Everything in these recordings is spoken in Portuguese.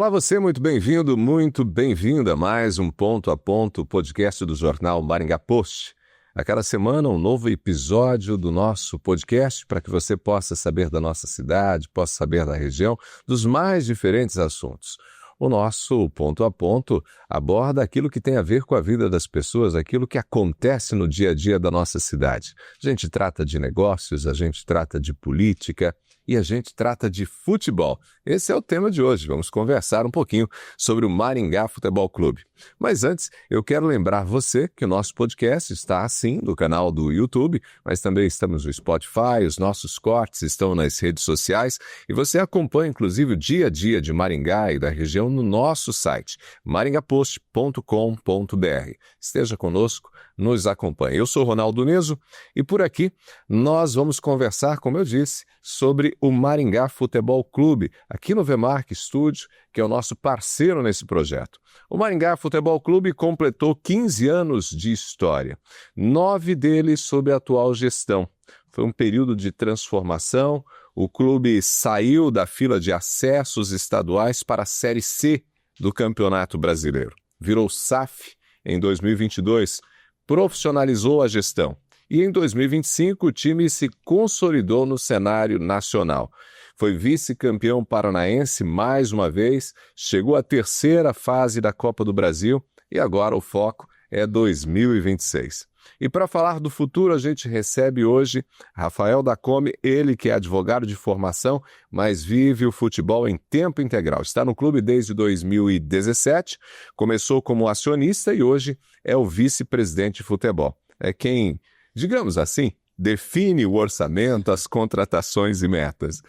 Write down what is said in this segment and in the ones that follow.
Olá você, muito bem-vindo, muito bem-vinda a mais um Ponto a Ponto, podcast do jornal Maringá Post. A cada semana um novo episódio do nosso podcast para que você possa saber da nossa cidade, possa saber da região, dos mais diferentes assuntos. O nosso Ponto a Ponto aborda aquilo que tem a ver com a vida das pessoas, aquilo que acontece no dia a dia da nossa cidade. A gente trata de negócios, a gente trata de política e a gente trata de futebol. Esse é o tema de hoje. Vamos conversar um pouquinho sobre o Maringá Futebol Clube. Mas antes, eu quero lembrar você que o nosso podcast está, sim, no canal do YouTube, mas também estamos no Spotify, os nossos cortes estão nas redes sociais e você acompanha, inclusive, o dia a dia de Maringá e da região no nosso site, maringapost.com.br. Esteja conosco, nos acompanhe. Eu sou Ronaldo Neso e por aqui nós vamos conversar, como eu disse, sobre o Maringá Futebol Clube, aqui no VMark Studio, que é o nosso parceiro nesse projeto. O Maringá Futebol Clube completou 15 anos de história, 9 deles sob a atual gestão. Foi um período de transformação, o clube saiu da fila de acessos estaduais para a Série C do Campeonato Brasileiro. Virou SAF em 2022, profissionalizou a gestão. E em 2025 o time se consolidou no cenário nacional. Foi vice-campeão paranaense mais uma vez, chegou à terceira fase da Copa do Brasil e agora o foco é 2026. E para falar do futuro, a gente recebe hoje Rafael Dacome, ele que é advogado de formação, mas vive o futebol em tempo integral. Está no clube desde 2017, começou como acionista e hoje é o vice-presidente de futebol. É quem, digamos assim, define o orçamento, as contratações e metas.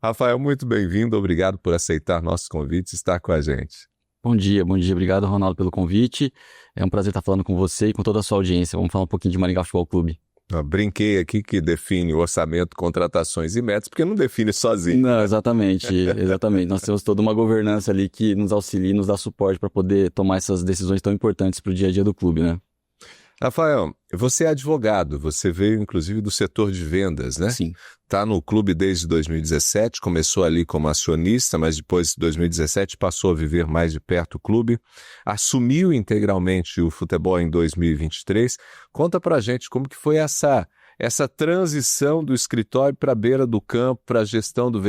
Rafael, muito bem-vindo, obrigado por aceitar nossos convites e estar com a gente. Bom dia, obrigado Ronaldo pelo convite, é um prazer estar falando com você e com toda a sua audiência. Vamos falar um pouquinho de Maringá Futebol Clube. Eu brinquei aqui que define o orçamento, contratações e metas, porque não define sozinho. Não, exatamente. Nós temos toda uma governança ali que nos auxilia e nos dá suporte para poder tomar essas decisões tão importantes para o dia a dia do clube, né? Rafael, você é advogado, você veio inclusive do setor de vendas, né? Sim. Está no clube desde 2017, começou ali como acionista, mas depois de 2017 passou a viver mais de perto o clube, assumiu integralmente o futebol em 2023. Conta pra gente como que foi essa transição do escritório para a beira do campo, para a gestão do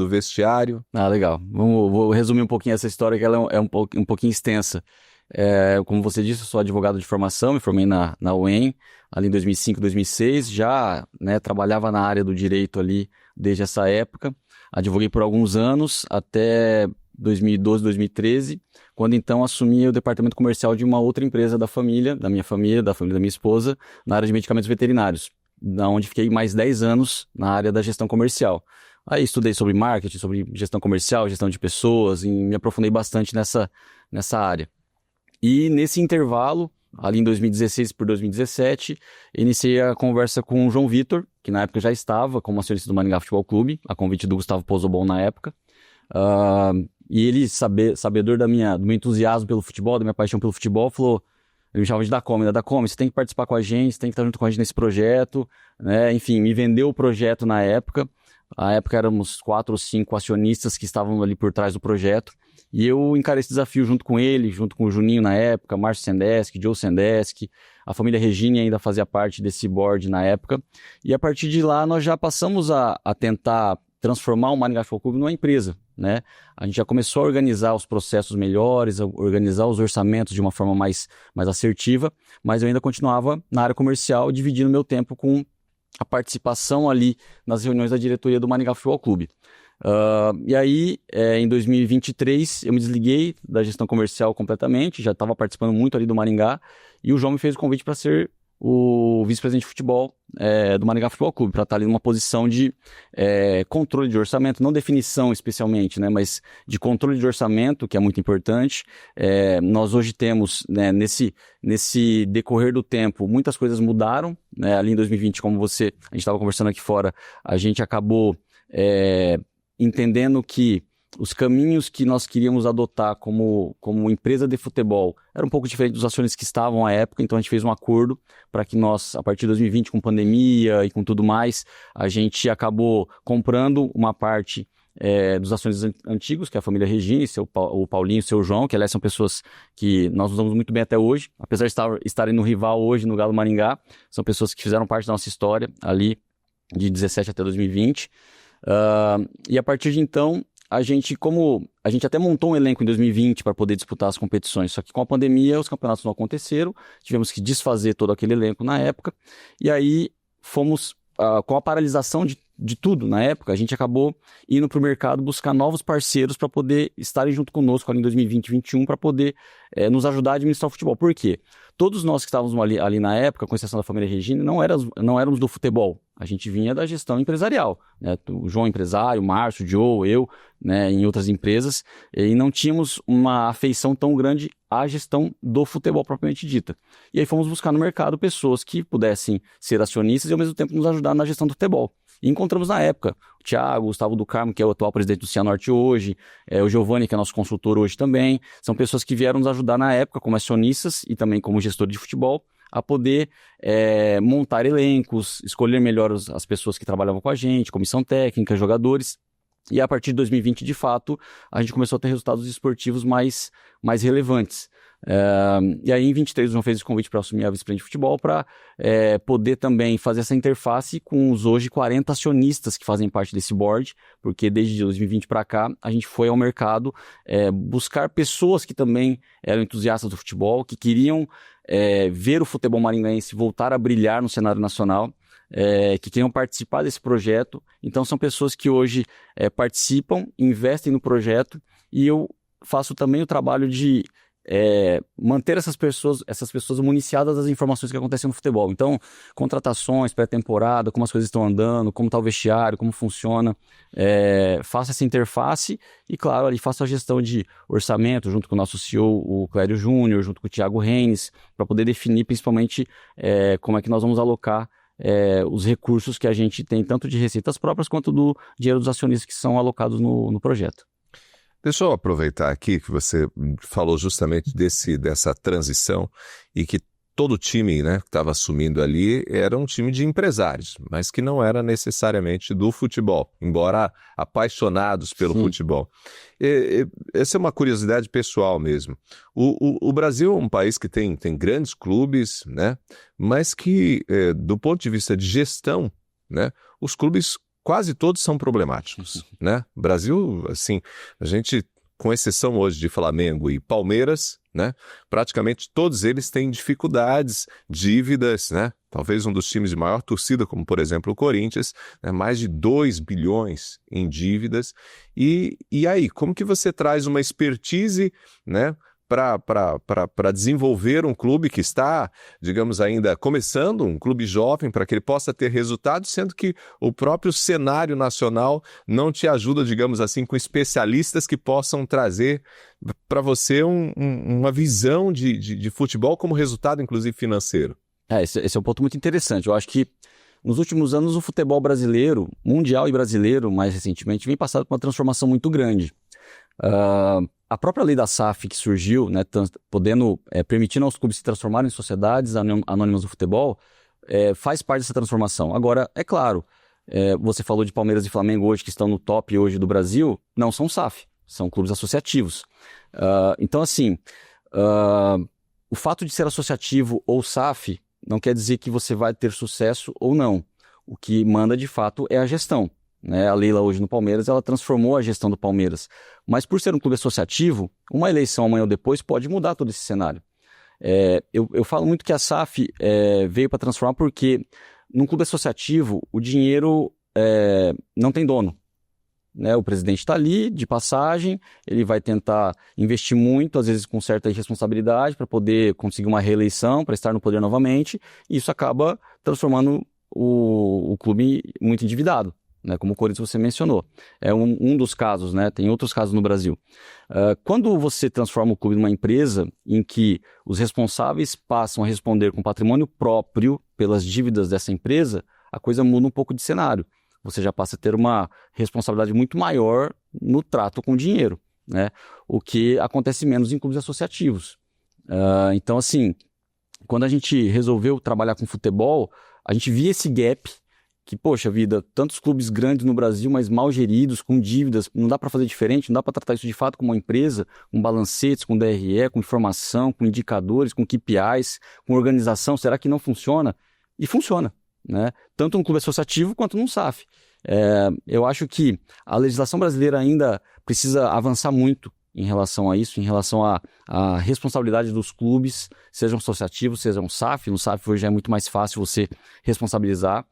vestiário. Legal. Vou resumir um pouquinho essa história, que ela é um pouquinho extensa. Como você disse, eu sou advogado de formação, me formei na UEM, ali em 2005, 2006, já trabalhava na área do direito ali desde essa época, advoguei por alguns anos, até 2012, 2013, quando então assumi o departamento comercial de uma outra empresa da família da minha esposa, na área de medicamentos veterinários, onde fiquei mais 10 anos na área da gestão comercial. Aí estudei sobre marketing, sobre gestão comercial, gestão de pessoas, e me aprofundei bastante nessa área. E nesse intervalo, ali em 2016 por 2017, iniciei a conversa com o João Vitor, que na época já estava como acionista do Maringá Futebol Clube, a convite do Gustavo Pozobon na época. E ele, sabedor do meu entusiasmo pelo futebol, da minha paixão pelo futebol, falou, ele me chamava de Dacome, você tem que participar com a gente, você tem que estar junto com a gente nesse projeto, né? Enfim, me vendeu o projeto na época. À época éramos 4 ou 5 acionistas que estavam ali por trás do projeto. E eu encarei esse desafio junto com ele, junto com o Juninho na época, Márcio Sendeski, Joe Sendeski, a família Regine ainda fazia parte desse board na época. E a partir de lá nós já passamos a tentar transformar o Maringá Futebol Clube numa empresa, né? A gente já começou a organizar os processos melhores, a organizar os orçamentos de uma forma mais assertiva, mas eu ainda continuava na área comercial, dividindo meu tempo com a participação ali nas reuniões da diretoria do Maringá Futebol Clube. E aí, em 2023, eu me desliguei da gestão comercial completamente, já estava participando muito ali do Maringá, e o João me fez o convite para ser o vice-presidente de futebol do Maringá Futebol Clube, para estar ali numa posição de controle de orçamento, não definição especialmente, né, mas de controle de orçamento, que é muito importante. Nós hoje temos, né, nesse decorrer do tempo, muitas coisas mudaram, né, ali em 2020, como a gente estava conversando aqui fora, a gente acabou entendendo que os caminhos que nós queríamos adotar como empresa de futebol eram um pouco diferentes dos acionistas que estavam à época, então a gente fez um acordo para que nós, a partir de 2020, com pandemia e com tudo mais, a gente acabou comprando uma parte dos acionistas antigos, que é a família Regina, o Paulinho e o seu João, que aliás são pessoas que nós nos damos muito bem até hoje, apesar de estarem no rival hoje, no Galo Maringá, são pessoas que fizeram parte da nossa história ali de 17 até 2020. E a partir de então, a gente até montou um elenco em 2020 para poder disputar as competições, só que com a pandemia os campeonatos não aconteceram, tivemos que desfazer todo aquele elenco na época, e aí fomos, com a paralisação de tudo na época, a gente acabou indo para o mercado buscar novos parceiros para poder estarem junto conosco ali em 2020 e 2021 para poder nos ajudar a administrar o futebol. Por quê? Todos nós que estávamos ali na época, com exceção da família Regina, não éramos do futebol. A gente vinha da gestão empresarial, né? O João empresário, o Márcio, o Joe, eu, né, em outras empresas, e não tínhamos uma afeição tão grande à gestão do futebol propriamente dita. E aí fomos buscar no mercado pessoas que pudessem ser acionistas e ao mesmo tempo nos ajudar na gestão do futebol. E encontramos na época o Thiago, o Gustavo do Carmo, que é o atual presidente do Cianorte hoje, o Giovanni, que é nosso consultor hoje também. São pessoas que vieram nos ajudar na época como acionistas e também como gestores de futebol a poder montar elencos, escolher melhor as pessoas que trabalhavam com a gente, comissão técnica, jogadores. E a partir de 2020, de fato, a gente começou a ter resultados esportivos mais relevantes. E aí, em 23, o João fez o convite para assumir a vice-presidente de futebol para poder também fazer essa interface com os hoje 40 acionistas que fazem parte desse board, porque desde 2020 para cá, a gente foi ao mercado buscar pessoas que também eram entusiastas do futebol, que queriam ver o futebol maringaense voltar a brilhar no cenário nacional, que queriam participar desse projeto. Então, são pessoas que hoje participam, investem no projeto, e eu faço também o trabalho de manter essas pessoas municiadas das informações que acontecem no futebol. Então, contratações, pré-temporada, como as coisas estão andando, como está o vestiário, como funciona. Faço essa interface e, claro, ali faço a gestão de orçamento junto com o nosso CEO, o Clério Júnior, junto com o Thiago Reines, para poder definir principalmente como é que nós vamos alocar os recursos que a gente tem, tanto de receitas próprias quanto do dinheiro dos acionistas que são alocados no projeto. Deixa eu aproveitar aqui que você falou justamente dessa transição e que todo time, né, que estava assumindo ali era um time de empresários, mas que não era necessariamente do futebol, embora apaixonados pelo futebol. Essa é uma curiosidade pessoal mesmo. O Brasil é um país que tem grandes clubes, né, mas que, do ponto de vista de gestão, né, os clubes quase todos são problemáticos, né? Brasil, assim, a gente, com exceção hoje de Flamengo e Palmeiras, né? Praticamente todos eles têm dificuldades, dívidas, né? Talvez um dos times de maior torcida, como por exemplo o Corinthians, né? Mais de 2 bilhões em dívidas. E aí, como que você traz uma expertise, né? Para desenvolver um clube que está, digamos, ainda começando, um clube jovem, para que ele possa ter resultados, sendo que o próprio cenário nacional não te ajuda, digamos assim, com especialistas que possam trazer para você uma visão de futebol como resultado, inclusive, financeiro. Esse é um ponto muito interessante. Eu acho que nos últimos anos o futebol brasileiro, mundial e brasileiro, mais recentemente, vem passando por uma transformação muito grande. A própria lei da SAF que surgiu, né, permitindo aos clubes se transformarem em sociedades anônimas do futebol, faz parte dessa transformação. Agora, é claro, você falou de Palmeiras e Flamengo hoje, que estão no top hoje do Brasil, não são SAF, são clubes associativos. Então, assim, o fato de ser associativo ou SAF não quer dizer que você vai ter sucesso ou não. O que manda, de fato, é a gestão. Né? A Leila hoje no Palmeiras, ela transformou a gestão do Palmeiras. Mas por ser um clube associativo, uma eleição amanhã ou depois pode mudar todo esse cenário. Eu falo muito que a SAF veio para transformar porque num clube associativo o dinheiro não tem dono. Né? O presidente está ali de passagem, ele vai tentar investir muito, às vezes com certa irresponsabilidade, para poder conseguir uma reeleição, para estar no poder novamente, e isso acaba transformando o clube muito endividado. Né, como o Corinthians você mencionou. É um dos casos, né, tem outros casos no Brasil. Quando você transforma o clube numa empresa em que os responsáveis passam a responder com patrimônio próprio pelas dívidas dessa empresa, a coisa muda um pouco de cenário. Você já passa a ter uma responsabilidade muito maior no trato com o dinheiro, né, o que acontece menos em clubes associativos. Então, assim, quando a gente resolveu trabalhar com futebol, a gente via esse gap que, poxa vida, tantos clubes grandes no Brasil, mas mal geridos, com dívidas, não dá para fazer diferente, não dá para tratar isso de fato como uma empresa, com balancetes, com DRE, com informação, com indicadores, com KPIs, com organização, será que não funciona? E funciona, né? Tanto no clube associativo quanto no SAF. Eu acho que a legislação brasileira ainda precisa avançar muito em relação a isso, em relação à responsabilidade dos clubes, sejam associativos, sejam SAF. No SAF hoje é muito mais fácil você responsabilizar.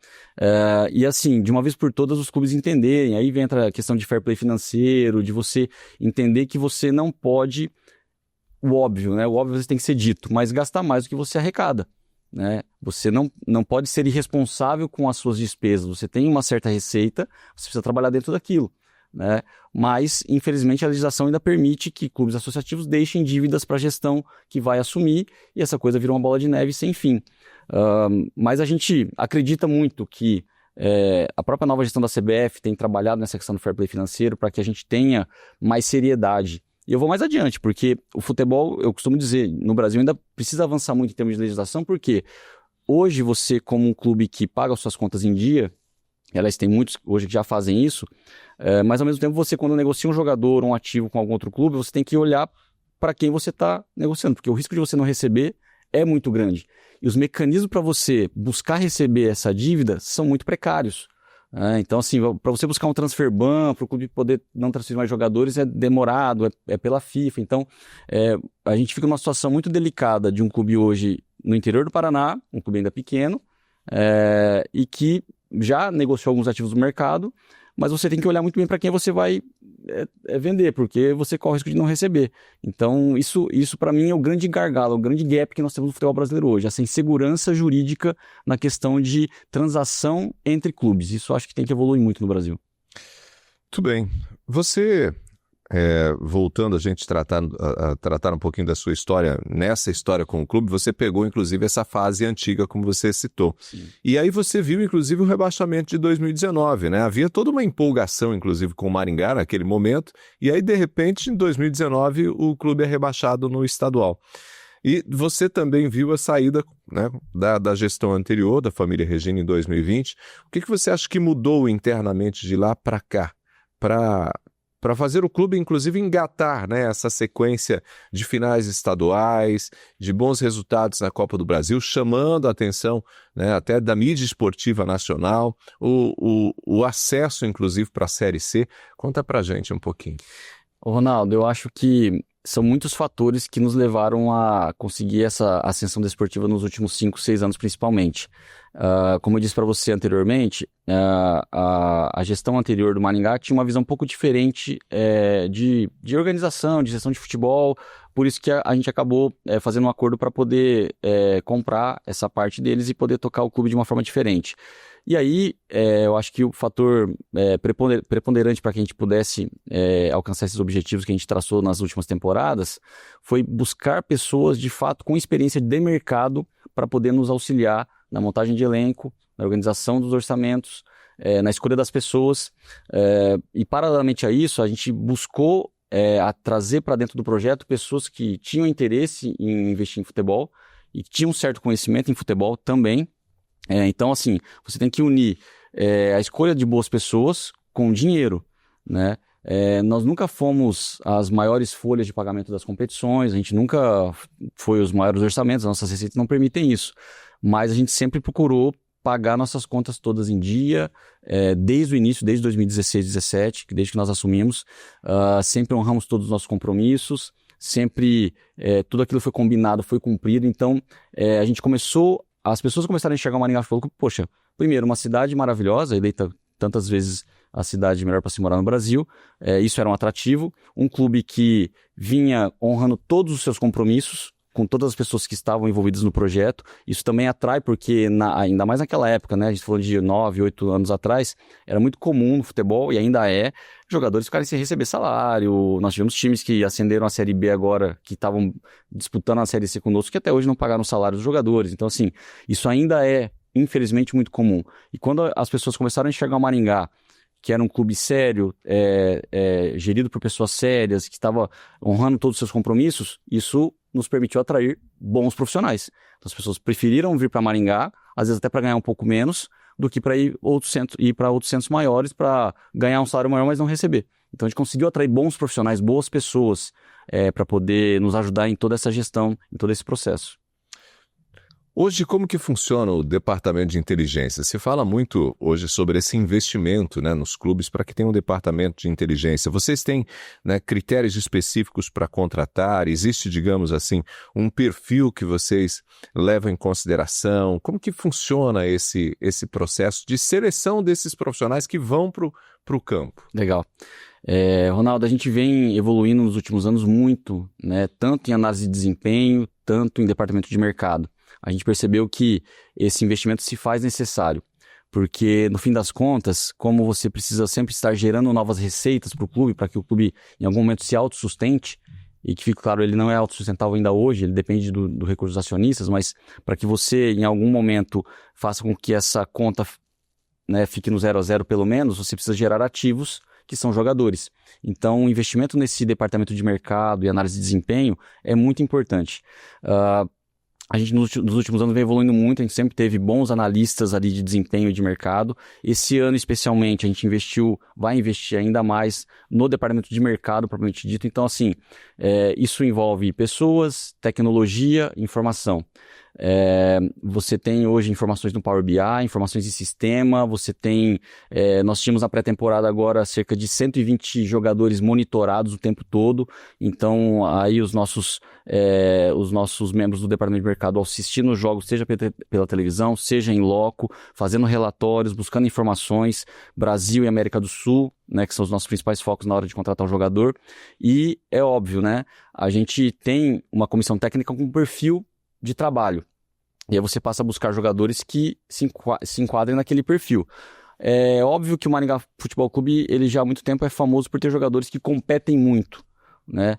E assim, de uma vez por todas, os clubes entenderem. Aí entra a questão de fair play financeiro, de você entender que você não pode, o óbvio, né? O óbvio você tem que ser dito, mas gastar mais do que você arrecada, né? Você não pode ser irresponsável com as suas despesas. Você tem uma certa receita, você precisa trabalhar dentro daquilo, né? Mas, infelizmente, a legislação ainda permite que clubes associativos deixem dívidas para a gestão que vai assumir, e essa coisa vira uma bola de neve sem fim. Mas a gente acredita muito que a própria nova gestão da CBF tem trabalhado nessa questão do fair play financeiro para que a gente tenha mais seriedade. E eu vou mais adiante, porque o futebol, eu costumo dizer, no Brasil ainda precisa avançar muito em termos de legislação, porque hoje você, como um clube que paga as suas contas em dia, elas têm muitos hoje que já fazem isso, mas ao mesmo tempo você, quando negocia um jogador, um ativo com algum outro clube, você tem que olhar para quem você está negociando, porque o risco de você não receber é muito grande. E os mecanismos para você buscar receber essa dívida são muito precários. Então, assim, para você buscar um transfer ban, para o clube poder não transferir mais jogadores, é demorado, é pela FIFA. Então, a gente fica numa situação muito delicada de um clube hoje no interior do Paraná, um clube ainda pequeno, e que já negociou alguns ativos do mercado, mas você tem que olhar muito bem para quem você vai vender, porque você corre o risco de não receber. Então, isso para mim é o grande gargalo, o grande gap que nós temos no futebol brasileiro hoje, essa insegurança jurídica na questão de transação entre clubes. Isso eu acho que tem que evoluir muito no Brasil. Muito bem. Você, voltando a gente a tratar um pouquinho da sua história, nessa história com o clube, você pegou inclusive essa fase antiga, como você citou. Sim. E aí você viu inclusive o rebaixamento de 2019, né? Havia toda uma empolgação inclusive com o Maringá naquele momento, e aí de repente em 2019 o clube é rebaixado no estadual. E você também viu a saída, né, da gestão anterior, da família Regina em 2020. O que você acha que mudou internamente de lá para cá, para fazer o clube, inclusive, engatar, né, essa sequência de finais estaduais, de bons resultados na Copa do Brasil, chamando a atenção, né, até da mídia esportiva nacional, o acesso, inclusive, para a Série C? Conta para a gente um pouquinho. Ô, Ronaldo, eu acho que são muitos fatores que nos levaram a conseguir essa ascensão desportiva nos últimos 5, 6 anos, principalmente. Como eu disse para você anteriormente, a gestão anterior do Maringá tinha uma visão um pouco diferente de organização, de gestão de futebol, por isso que a gente acabou fazendo um acordo para poder comprar essa parte deles e poder tocar o clube de uma forma diferente. E aí, eu acho que o fator preponderante para que a gente pudesse alcançar esses objetivos que a gente traçou nas últimas temporadas foi buscar pessoas, de fato, com experiência de mercado para poder nos auxiliar na montagem de elenco, na organização dos orçamentos, na escolha das pessoas. E, paralelamente a isso, a gente buscou trazer para dentro do projeto pessoas que tinham interesse em investir em futebol e que tinham um certo conhecimento em futebol também. Então, assim, você tem que unir a escolha de boas pessoas com dinheiro, né? Nós nunca fomos as maiores folhas de pagamento das competições, a gente nunca foi os maiores orçamentos, as nossas receitas não permitem isso, mas a gente sempre procurou pagar nossas contas todas em dia, desde o início, desde 2016, 2017, desde que nós assumimos, sempre honramos todos os nossos compromissos, sempre tudo aquilo foi combinado, foi cumprido. Então, a gente começou, as pessoas começaram a enxergar o Maringá e falaram, poxa, primeiro, uma cidade maravilhosa, eleita tantas vezes a cidade melhor para se morar no Brasil, isso era um atrativo, um clube que vinha honrando todos os seus compromissos, com todas as pessoas que estavam envolvidas no projeto. Isso também atrai, porque ainda mais naquela época, né, a gente falou de 9, 8 anos atrás, era muito comum no futebol, e ainda jogadores ficarem sem receber salário. Nós tivemos times que ascenderam a Série B agora, que estavam disputando a Série C conosco, que até hoje não pagaram o salário dos jogadores. Então, assim, isso ainda infelizmente, muito comum. E quando as pessoas começaram a enxergar o Maringá, que era um clube sério, gerido por pessoas sérias, que estava honrando todos os seus compromissos, isso nos permitiu atrair bons profissionais. Então, as pessoas preferiram vir para Maringá, às vezes até para ganhar um pouco menos, do que para ir para outros centros maiores para ganhar um salário maior, mas não receber. Então a gente conseguiu atrair bons profissionais, boas pessoas para poder nos ajudar em toda essa gestão, em todo esse processo. Hoje, como que funciona o departamento de inteligência? Se fala muito hoje sobre esse investimento, né, nos clubes para que tenha um departamento de inteligência. Vocês têm, né, critérios específicos para contratar? Existe, digamos assim, um perfil que vocês levam em consideração? Como que funciona esse processo de seleção desses profissionais que vão para o campo? Legal. Ronaldo, a gente vem evoluindo nos últimos anos muito, né, tanto em análise de desempenho, tanto em departamento de mercado. A gente percebeu que esse investimento se faz necessário, porque no fim das contas, como você precisa sempre estar gerando novas receitas para o clube, para que o clube em algum momento se autossustente, e que fique claro, ele não é autossustentável ainda hoje, ele depende do recurso dos acionistas, mas para que você em algum momento faça com que essa conta, né, fique no 0 a 0 pelo menos, você precisa gerar ativos que são jogadores. Então, o investimento nesse departamento de mercado e análise de desempenho é muito importante. A gente nos últimos anos vem evoluindo muito, a gente sempre teve bons analistas ali de desempenho e de mercado. Esse ano, especialmente, a gente vai investir ainda mais no departamento de mercado, propriamente dito. Então, assim, isso envolve pessoas, tecnologia, informação. Você tem hoje informações no Power BI, informações de sistema, nós tínhamos na pré-temporada agora cerca de 120 jogadores monitorados o tempo todo, então aí os nossos membros do departamento de mercado assistindo os jogos, seja pela televisão, seja em loco, fazendo relatórios, buscando informações, Brasil e América do Sul, né, que são os nossos principais focos na hora de contratar o jogador, e é óbvio, né, a gente tem uma comissão técnica com perfil de trabalho. E aí você passa a buscar jogadores que se enquadrem naquele perfil. É óbvio que o Maringá Futebol Clube, ele já há muito tempo é famoso por ter jogadores que competem muito, né?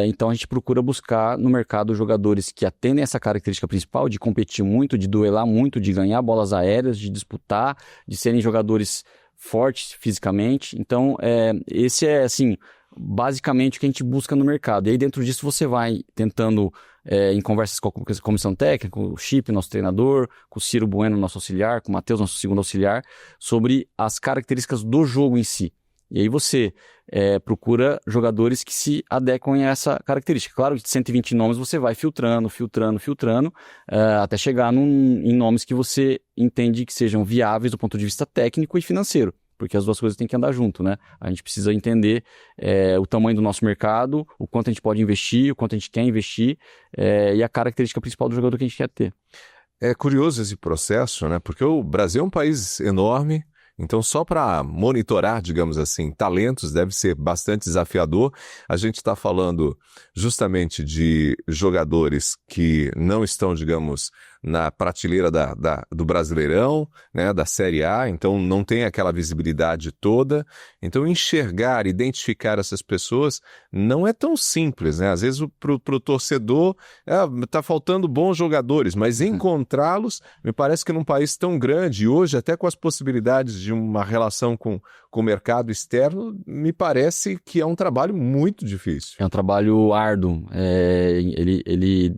Então a gente procura buscar no mercado jogadores que atendem essa característica principal de competir muito, de duelar muito, de ganhar bolas aéreas, de disputar, de serem jogadores fortes fisicamente. Então esse é, assim, basicamente o que a gente busca no mercado. E aí dentro disso você vai tentando, em conversas com a comissão técnica, com o Chip, nosso treinador, com o Ciro Bueno, nosso auxiliar, com o Matheus, nosso segundo auxiliar, sobre as características do jogo em si. E aí você procura jogadores que se adequem a essa característica. Claro que de 120 nomes você vai filtrando, até chegar em nomes que você entende que sejam viáveis do ponto de vista técnico e financeiro. Porque as duas coisas têm que andar junto, né? A gente precisa entender o tamanho do nosso mercado, o quanto a gente pode investir, o quanto a gente quer investir e a característica principal do jogador que a gente quer ter. É curioso esse processo, né? Porque o Brasil é um país enorme, então só para monitorar, digamos assim, talentos deve ser bastante desafiador. A gente está falando justamente de jogadores que não estão, digamos, na prateleira do Brasileirão, né, da Série A, então não tem aquela visibilidade toda. Então enxergar, identificar essas pessoas não é tão simples, né? Às vezes para o torcedor está faltando bons jogadores, mas encontrá-los, me parece que num país tão grande, hoje até com as possibilidades de uma relação com o mercado externo, me parece que é um trabalho muito difícil. É um trabalho árduo, ele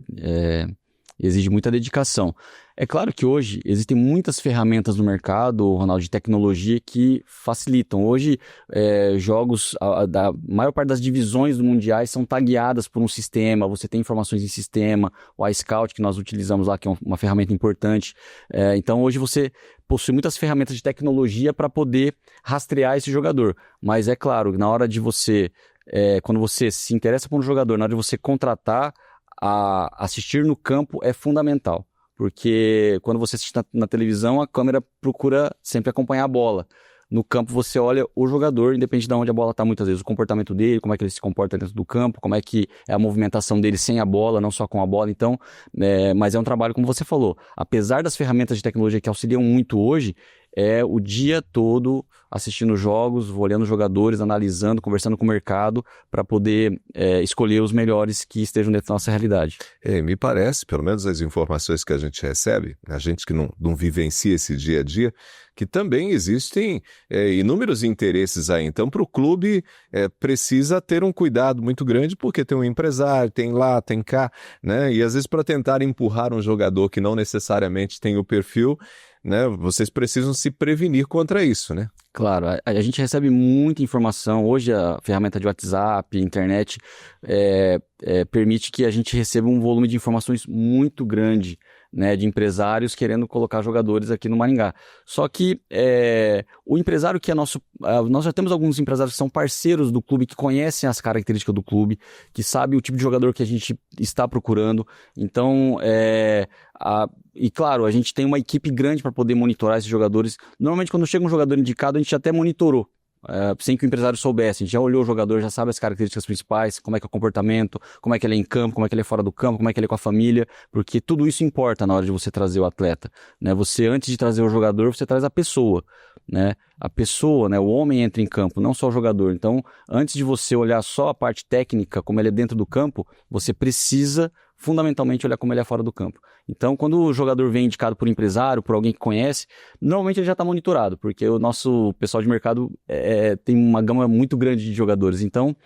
exige muita dedicação. É claro que hoje existem muitas ferramentas no mercado, Ronaldo, de tecnologia que facilitam. Hoje, jogos, da maior parte das divisões do mundiais são tagueadas por um sistema, você tem informações em sistema, o iScout que nós utilizamos lá, que é uma ferramenta importante. Então, hoje você possui muitas ferramentas de tecnologia para poder rastrear esse jogador. Mas é claro, na hora de você, quando você se interessa por um jogador, na hora de você contratar, assistir no campo é fundamental, porque quando você assiste na televisão, a câmera procura sempre acompanhar a bola. No campo você olha o jogador, independente de onde a bola está, muitas vezes, o comportamento dele, como é que ele se comporta dentro do campo, como é que é a movimentação dele sem a bola, não só com a bola. Então, mas é um trabalho, como você falou, apesar das ferramentas de tecnologia que auxiliam muito hoje, o dia todo assistindo jogos, olhando jogadores, analisando, conversando com o mercado para poder escolher os melhores que estejam dentro da nossa realidade. Me parece, pelo menos as informações que a gente recebe, a gente que não vivencia esse dia a dia, que também existem inúmeros interesses aí. Então, para o clube, precisa ter um cuidado muito grande, porque tem um empresário, tem lá, tem cá, né? E às vezes para tentar empurrar um jogador que não necessariamente tem o perfil, né, vocês precisam se prevenir contra isso, né? Claro, a gente recebe muita informação. Hoje a ferramenta de WhatsApp, internet, permite que a gente receba um volume de informações muito grande, né, de empresários querendo colocar jogadores aqui no Maringá. Só que o empresário que é nosso... nós já temos alguns empresários que são parceiros do clube, que conhecem as características do clube, que sabem o tipo de jogador que a gente está procurando. Então, e claro, a gente tem uma equipe grande para poder monitorar esses jogadores. Normalmente, quando chega um jogador indicado, a gente até monitorou, sem que o empresário soubesse. A gente já olhou o jogador, já sabe as características principais, como é que é o comportamento, como é que ele é em campo, como é que ele é fora do campo, como é que ele é com a família, porque tudo isso importa na hora de você trazer o atleta, né? Você, antes de trazer o jogador, você traz a pessoa, né? A pessoa, né? O homem entra em campo, não só o jogador. Então, antes de você olhar só a parte técnica, como ele é dentro do campo, você precisa fundamentalmente olhar como ele é fora do campo. Então, quando o jogador vem indicado por empresário, por alguém que conhece, normalmente ele já está monitorado, porque o nosso pessoal de mercado tem uma gama muito grande de jogadores. Então,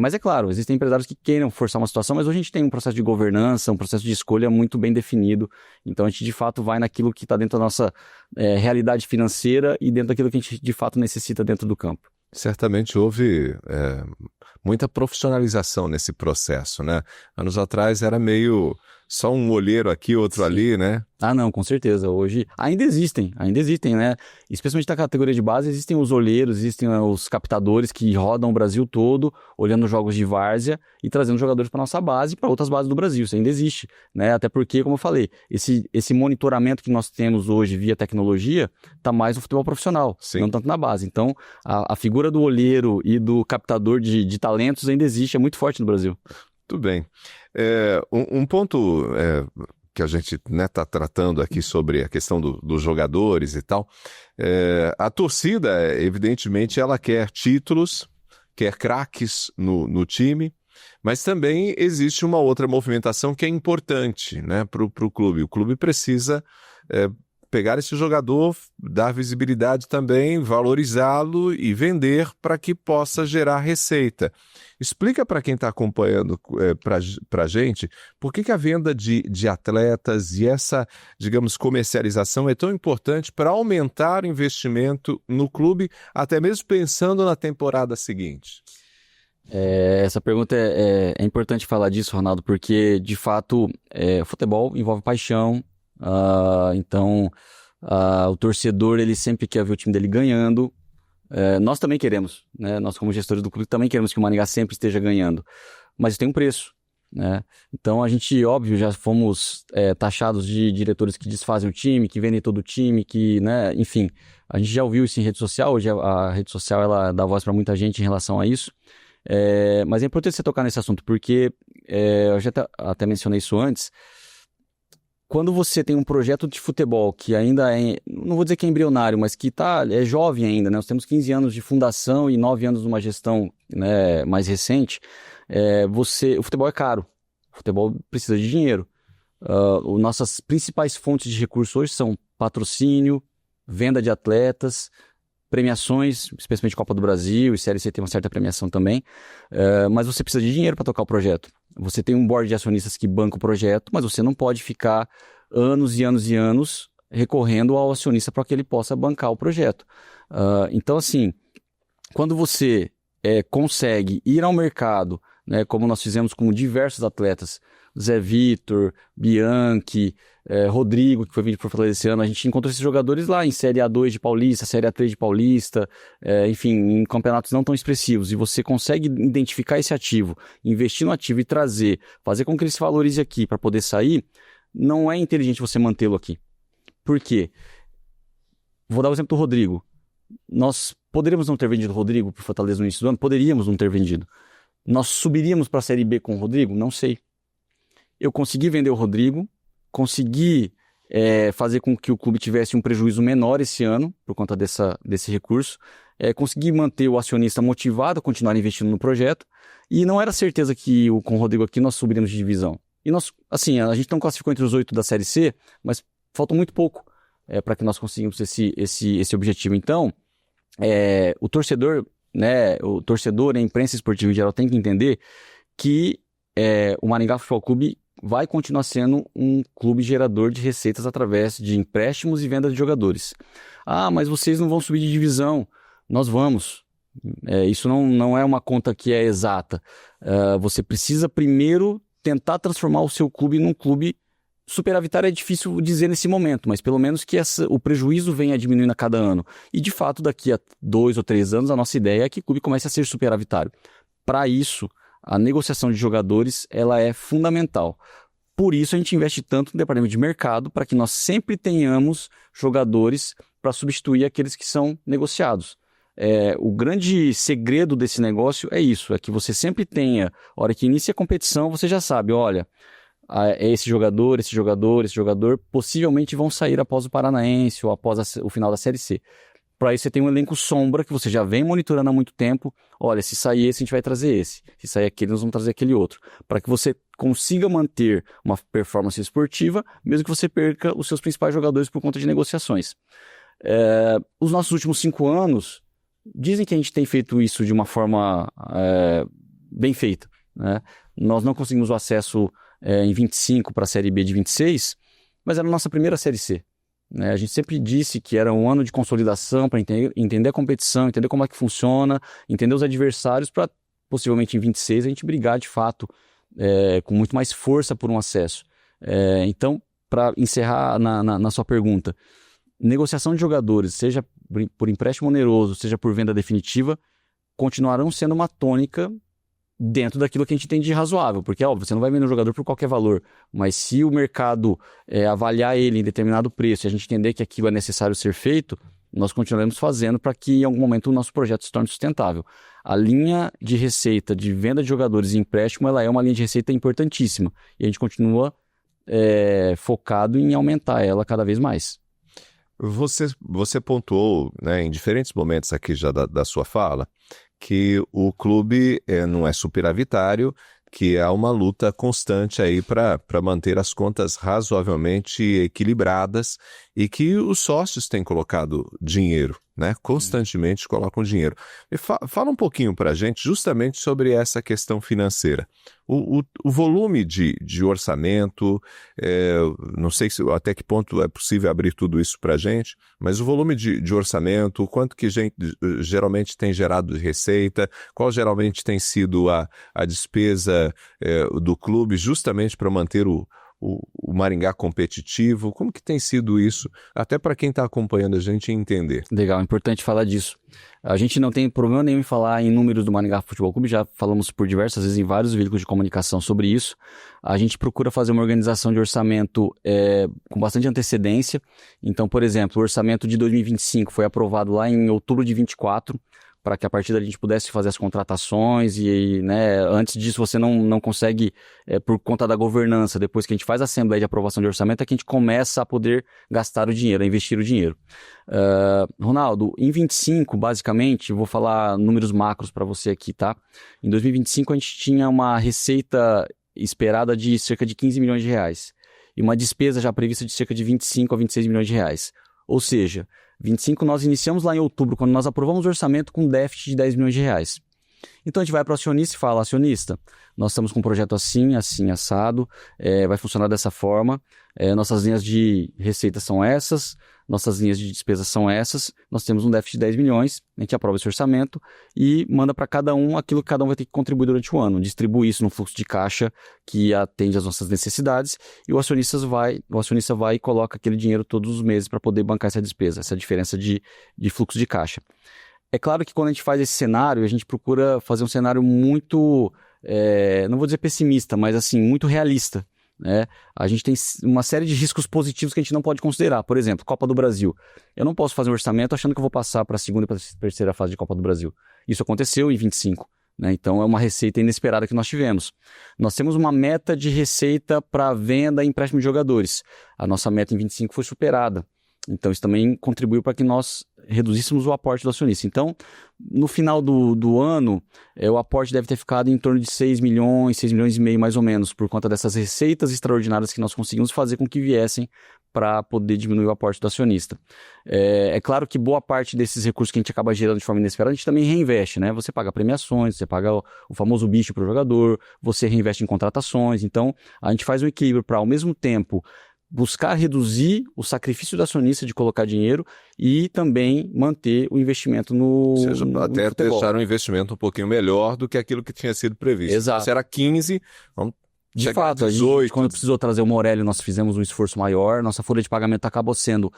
mas é claro, existem empresários que queiram forçar uma situação, mas hoje a gente tem um processo de governança, um processo de escolha muito bem definido. Então, a gente de fato vai naquilo que está dentro da nossa realidade financeira e dentro daquilo que a gente de fato necessita dentro do campo. Certamente houve muita profissionalização nesse processo, né? Anos atrás era meio só um olheiro aqui, outro ali, né? Ah, não, com certeza. Hoje ainda existem, né? Especialmente na categoria de base, existem os olheiros, existem os captadores que rodam o Brasil todo, olhando jogos de várzea e trazendo jogadores para nossa base e para outras bases do Brasil. Isso ainda existe, né? Até porque, como eu falei, esse monitoramento que nós temos hoje via tecnologia está mais no futebol profissional, Sim. Não tanto na base. Então, a figura do olheiro e do captador de talentos ainda existe, é muito forte no Brasil. Tudo bem. Um ponto que a gente está tratando aqui sobre a questão dos jogadores e tal, a torcida, evidentemente, ela quer títulos, quer craques no time, mas também existe uma outra movimentação que é importante, né, para o clube. O clube precisa pegar esse jogador, dar visibilidade também, valorizá-lo e vender para que possa gerar receita. Explica para quem está acompanhando para a gente por que a venda de atletas e essa, digamos, comercialização é tão importante para aumentar o investimento no clube, até mesmo pensando na temporada seguinte. Essa pergunta é importante falar disso, Ronaldo, porque de fato futebol envolve paixão. Então, o torcedor, ele sempre quer ver o time dele ganhando. Nós também queremos, né? Nós, como gestores do clube, também queremos que o Maringá sempre esteja ganhando. Mas isso tem um preço, né? Então, a gente, óbvio, já fomos taxados de diretores que desfazem o time, que vendem todo o time, que, né? Enfim, a gente já ouviu isso em rede social. Hoje a rede social, ela dá voz para muita gente em relação a isso. Mas é importante você tocar nesse assunto, porque eu já até mencionei isso antes. Quando você tem um projeto de futebol que ainda não vou dizer que é embrionário, mas que é jovem ainda, né? Nós temos 15 anos de fundação e 9 anos de uma gestão, né, mais recente. O futebol é caro, o futebol precisa de dinheiro. Nossas principais fontes de recursos hoje são patrocínio, venda de atletas, premiações, especialmente Copa do Brasil e Série C tem uma certa premiação também, mas você precisa de dinheiro para tocar o projeto. Você tem um board de acionistas que banca o projeto, mas você não pode ficar anos e anos e anos recorrendo ao acionista para que ele possa bancar o projeto. Então, assim, quando você consegue ir ao mercado, né, como nós fizemos com diversos atletas, Zé Vitor, Bianchi, Rodrigo, que foi vindo para o Fortaleza esse ano, a gente encontrou esses jogadores lá em Série A2 de Paulista, Série A3 de Paulista, enfim, em campeonatos não tão expressivos, e você consegue identificar esse ativo, investir no ativo e trazer, fazer com que ele se valorize aqui para poder sair, não é inteligente você mantê-lo aqui. Por quê? Vou dar o exemplo do Rodrigo. Nós poderíamos não ter vendido o Rodrigo para o Fortaleza no início do ano? Poderíamos não ter vendido. Nós subiríamos para a Série B com o Rodrigo? Não sei. Eu consegui vender o Rodrigo, consegui fazer com que o clube tivesse um prejuízo menor esse ano, por conta desse recurso, consegui manter o acionista motivado a continuar investindo no projeto, e não era certeza que com o Rodrigo aqui nós subiríamos de divisão. E nós, assim, a gente não classificou entre os 8 da Série C, mas faltou muito pouco para que nós conseguimos esse objetivo. Então, o torcedor, né, a imprensa esportiva em geral tem que entender que o Maringá Futebol Clube vai continuar sendo um clube gerador de receitas através de empréstimos e venda de jogadores. Ah, mas vocês não vão subir de divisão. Nós vamos. Isso não é uma conta que é exata. Você precisa primeiro tentar transformar o seu clube num clube superavitário. É difícil dizer nesse momento, mas pelo menos que o prejuízo venha diminuindo a cada ano. E de fato, daqui a 2 ou 3 anos, a nossa ideia é que o clube comece a ser superavitário. Para isso, a negociação de jogadores ela é fundamental. Por isso a gente investe tanto no departamento de mercado, para que nós sempre tenhamos jogadores para substituir aqueles que são negociados. O grande segredo desse negócio é isso, é que você sempre tenha, a hora que inicia a competição, você já sabe, olha, esse jogador, possivelmente vão sair após o Paranaense ou após o final da Série C. Para isso você tem um elenco sombra que você já vem monitorando há muito tempo. Olha, se sair esse, a gente vai trazer esse. Se sair aquele, nós vamos trazer aquele outro. Para que você consiga manter uma performance esportiva, mesmo que você perca os seus principais jogadores por conta de negociações. Os nossos últimos 5 anos dizem que a gente tem feito isso de uma forma bem feita, né? Nós não conseguimos o acesso em 25 para a Série B de 26, mas era a nossa primeira Série C. A gente sempre disse que era um ano de consolidação para entender a competição, entender como é que funciona, entender os adversários para, possivelmente em 26, a gente brigar de fato com muito mais força por um acesso. Então, para encerrar na sua pergunta, negociação de jogadores, seja por empréstimo oneroso, seja por venda definitiva, continuarão sendo uma tônica dentro daquilo que a gente tem de razoável, porque óbvio, você não vai vender um jogador por qualquer valor, mas se o mercado avaliar ele em determinado preço e a gente entender que aquilo é necessário ser feito, nós continuaremos fazendo para que em algum momento o nosso projeto se torne sustentável. A linha de receita de venda de jogadores e empréstimo, ela é uma linha de receita importantíssima e a gente continua focado em aumentar ela cada vez mais. Você pontuou, né, em diferentes momentos aqui já da sua fala, que o clube não é superavitário, que há uma luta constante aí para manter as contas razoavelmente equilibradas e que os sócios têm colocado dinheiro, né? Constantemente colocam dinheiro. E fala um pouquinho para a gente justamente sobre essa questão financeira. O volume de orçamento, não sei até que ponto é possível abrir tudo isso para a gente, mas o volume de orçamento, o quanto que geralmente tem gerado de receita, qual geralmente tem sido a despesa do clube justamente para manter o Maringá competitivo, como que tem sido isso, até para quem está acompanhando a gente entender. Legal, é importante falar disso. A gente não tem problema nenhum em falar em números do Maringá Futebol Clube, já falamos por diversas vezes em vários veículos de comunicação sobre isso. A gente procura fazer uma organização de orçamento com bastante antecedência. Então, por exemplo, o orçamento de 2025 foi aprovado lá em outubro de 24, para que a partir dali a gente pudesse fazer as contratações e né, antes disso você não consegue, por conta da governança, depois que a gente faz a assembleia de aprovação de orçamento, é que a gente começa a poder gastar o dinheiro, a investir o dinheiro. Ronaldo, em 25, basicamente, vou falar números macros para você aqui, tá? Em 2025 a gente tinha uma receita esperada de cerca de 15 milhões de reais e uma despesa já prevista de cerca de 25 a 26 milhões de reais. Ou seja, 25 nós iniciamos lá em outubro, quando nós aprovamos o orçamento com déficit de 10 milhões de reais. Então a gente vai para o acionista e fala, acionista, nós estamos com um projeto assim, assado, vai funcionar dessa forma, nossas linhas de receita são essas, nossas linhas de despesa são essas, nós temos um déficit de 10 milhões, a gente aprova esse orçamento e manda para cada um aquilo que cada um vai ter que contribuir durante o ano, distribui isso num fluxo de caixa que atende às nossas necessidades e o acionista vai e coloca aquele dinheiro todos os meses para poder bancar essa despesa, essa diferença de fluxo de caixa. É claro que quando a gente faz esse cenário, a gente procura fazer um cenário muito, não vou dizer pessimista, mas assim, muito realista. Né? A gente tem uma série de riscos positivos que a gente não pode considerar. Por exemplo, Copa do Brasil. Eu não posso fazer um orçamento achando que eu vou passar para a segunda e para a terceira fase de Copa do Brasil. Isso aconteceu em 25. Né? Então é uma receita inesperada que nós tivemos. Nós temos uma meta de receita para venda e empréstimo de jogadores. A nossa meta em 25 foi superada. Então isso também contribuiu para que nós reduzíssemos o aporte do acionista. Então, no final do ano, o aporte deve ter ficado em torno de 6 milhões e meio mais ou menos, por conta dessas receitas extraordinárias que nós conseguimos fazer com que viessem para poder diminuir o aporte do acionista. É claro que boa parte desses recursos que a gente acaba gerando de forma inesperada, a gente também reinveste, né? Você paga premiações, você paga o famoso bicho para o jogador, você reinveste em contratações. Então, a gente faz um equilíbrio para, ao mesmo tempo, buscar reduzir o sacrifício do acionista de colocar dinheiro e também manter o investimento no Ou seja, até futebol. deixar um investimento um pouquinho melhor do que aquilo que tinha sido previsto. Exato. Se era 15, vamos de chegar fato, a 18. a gente, quando precisou trazer o Morelli, nós fizemos um esforço maior, nossa folha de pagamento acabou sendo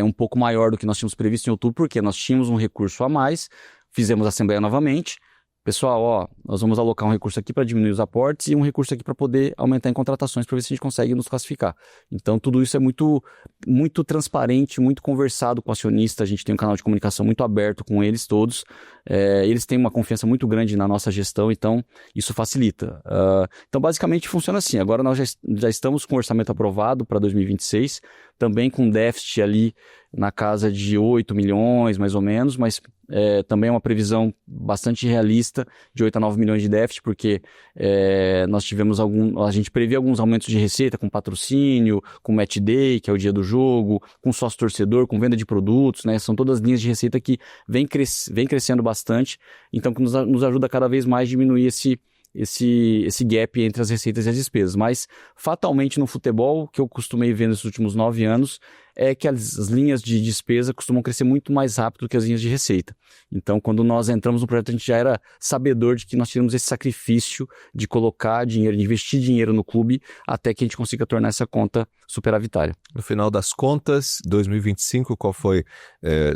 um pouco maior do que nós tínhamos previsto em outubro, porque nós tínhamos um recurso a mais, fizemos a assembleia novamente. Pessoal, ó, nós vamos alocar um recurso aqui para diminuir os aportes e um recurso aqui para poder aumentar em contratações para ver se a gente consegue nos classificar. Então, tudo isso é muito, muito transparente, muito conversado com o acionista. A gente tem um canal de comunicação muito aberto com eles todos. Eles têm uma confiança muito grande na nossa gestão, então isso facilita. Então, basicamente, funciona assim. Agora nós já estamos com o orçamento aprovado para 2026, também com déficit ali na casa de 8 milhões, mais ou menos, mas também é uma previsão bastante realista de 8 a 9 milhões de déficit, porque nós tivemos a gente prevê alguns aumentos de receita com patrocínio, com match day, que é o dia do jogo, com sócio torcedor, com venda de produtos, né? São todas linhas de receita que vem crescendo bastante, então que nos ajuda cada vez mais a diminuir esse gap entre as receitas e as despesas. Mas, fatalmente, no futebol, o que eu costumei ver nos últimos 9 anos, é que as linhas de despesa costumam crescer muito mais rápido que as linhas de receita. Então, quando nós entramos no projeto, a gente já era sabedor de que nós teríamos esse sacrifício de colocar dinheiro, de investir dinheiro no clube, até que a gente consiga tornar essa conta superavitária. No final das contas, 2025, qual foi,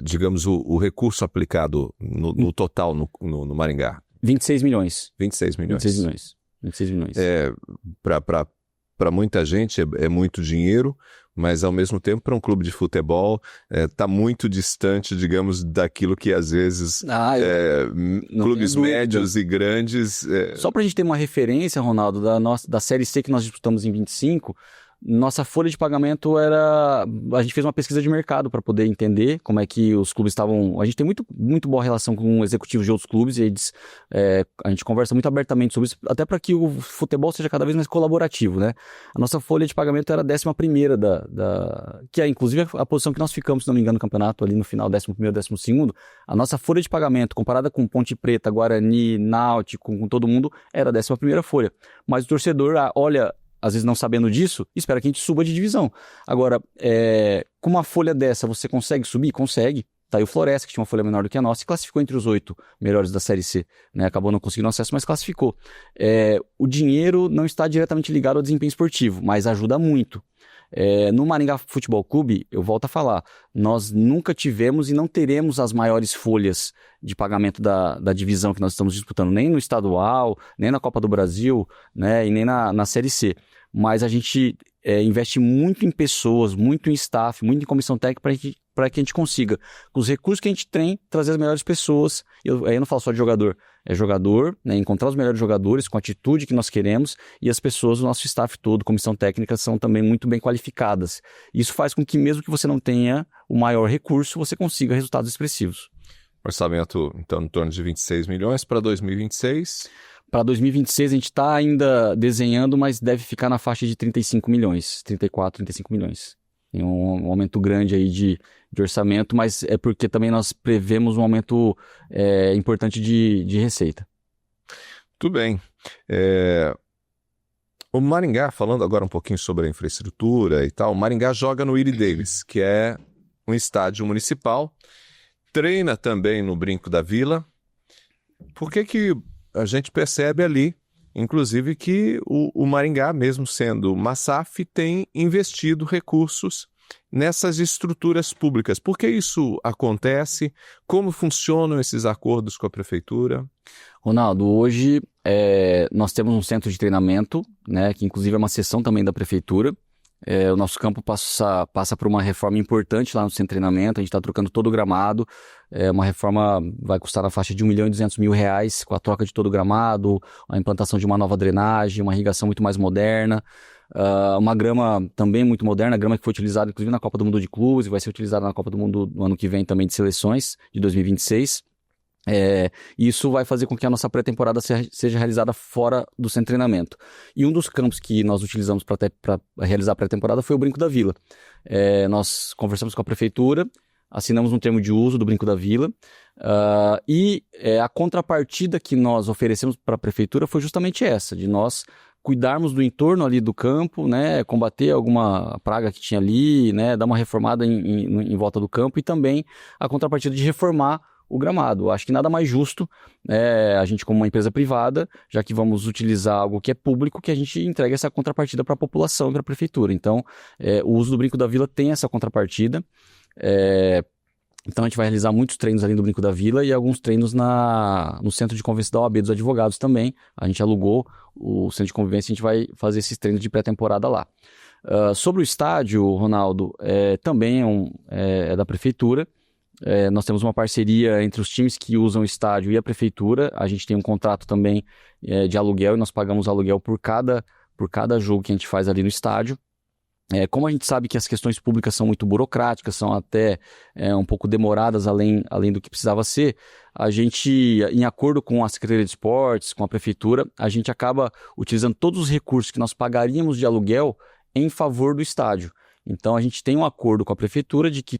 digamos, o recurso aplicado no total no Maringá? 26 milhões. 26 milhões. 26 milhões. 26 milhões. Para muita gente é muito dinheiro, mas ao mesmo tempo para um clube de futebol está muito distante, digamos, daquilo que às vezes clubes médios e grandes... Só para a gente ter uma referência, Ronaldo, da Série C que nós disputamos em 25... Nossa folha de pagamento a gente fez uma pesquisa de mercado para poder entender como é que os clubes estavam... A gente tem muito boa relação com executivos de outros clubes e a gente conversa muito abertamente sobre isso, até para que o futebol seja cada vez mais colaborativo, né? A nossa folha de pagamento era a 11ª que é inclusive a posição que nós ficamos, se não me engano, no campeonato, ali no final, 11º, 12º. A nossa folha de pagamento, comparada com Ponte Preta, Guarani, Náutico, com todo mundo, era a 11ª folha. Mas o torcedor olha... às vezes não sabendo disso, espera que a gente suba de divisão. Agora, com uma folha dessa, você consegue subir? Consegue. Tá aí o Floresta, que tinha uma folha menor do que a nossa, e classificou entre os 8 melhores da Série C. Né? Acabou não conseguindo acesso, mas classificou. O dinheiro não está diretamente ligado ao desempenho esportivo, mas ajuda muito. No Maringá Futebol Clube, eu volto a falar, nós nunca tivemos e não teremos as maiores folhas de pagamento da divisão que nós estamos disputando, nem no estadual, nem na Copa do Brasil, né, e nem na Série C. Mas a gente investe muito em pessoas, muito em staff, muito em comissão técnica para que a gente consiga, com os recursos que a gente tem, trazer as melhores pessoas. Aí eu não falo só de jogador, jogador, né, encontrar os melhores jogadores com a atitude que nós queremos, e as pessoas do nosso staff todo, comissão técnica, são também muito bem qualificadas. Isso faz com que, mesmo que você não tenha o maior recurso, você consiga resultados expressivos. Orçamento, então, em torno de 26 milhões para 2026... Para 2026 a gente está ainda desenhando, mas deve ficar na faixa de 35 milhões, 34, 35 milhões. Tem um aumento grande aí de orçamento, mas é porque também nós prevemos um aumento importante de receita. Tudo bem. O Maringá, falando agora um pouquinho sobre a infraestrutura e tal, o Maringá joga no Willie Davis, que é um estádio municipal, treina também no Brinco da Vila. Por que a gente percebe ali, inclusive, que o Maringá, mesmo sendo uma SAF, tem investido recursos nessas estruturas públicas? Por que isso acontece? Como funcionam esses acordos com a prefeitura? Ronaldo, hoje nós temos um centro de treinamento, né, que inclusive é uma seção também da prefeitura. O nosso campo passa por uma reforma importante lá no centro de treinamento, a gente está trocando todo o gramado, uma reforma vai custar na faixa de R$1.200.000 com a troca de todo o gramado, a implantação de uma nova drenagem, uma irrigação muito mais moderna, uma grama também muito moderna, a grama que foi utilizada inclusive na Copa do Mundo de Clubes e vai ser utilizada na Copa do Mundo no ano que vem também de seleções, de 2026. Isso vai fazer com que a nossa pré-temporada seja realizada fora do centro de treinamento. E um dos campos que nós utilizamos para realizar a pré-temporada foi o Brinco da Vila. Nós conversamos com a prefeitura, assinamos um termo de uso do Brinco da Vila, a contrapartida que nós oferecemos para a prefeitura foi justamente essa, de nós cuidarmos do entorno ali do campo, né, combater alguma praga que tinha ali, né, dar uma reformada em volta do campo, e também a contrapartida de reformar o gramado. Acho que nada mais justo, a gente como uma empresa privada, já que vamos utilizar algo que é público, que a gente entregue essa contrapartida para a população e para a prefeitura. Então, o uso do Brinco da Vila tem essa contrapartida. Então a gente vai realizar muitos treinos ali no Brinco da Vila e alguns treinos no Centro de Convivência da OAB dos Advogados também. A gente alugou o Centro de Convivência e a gente vai fazer esses treinos de pré-temporada lá. Sobre o estádio, Ronaldo, também é da prefeitura. Nós temos uma parceria entre os times que usam o estádio e a prefeitura. A gente tem um contrato também de aluguel e nós pagamos aluguel por cada jogo que a gente faz ali no estádio. Como a gente sabe que as questões públicas são muito burocráticas, são até um pouco demoradas além do que precisava ser, a gente, em acordo com a Secretaria de Esportes, com a Prefeitura, a gente acaba utilizando todos os recursos que nós pagaríamos de aluguel em favor do estádio. Então a gente tem um acordo com a Prefeitura de que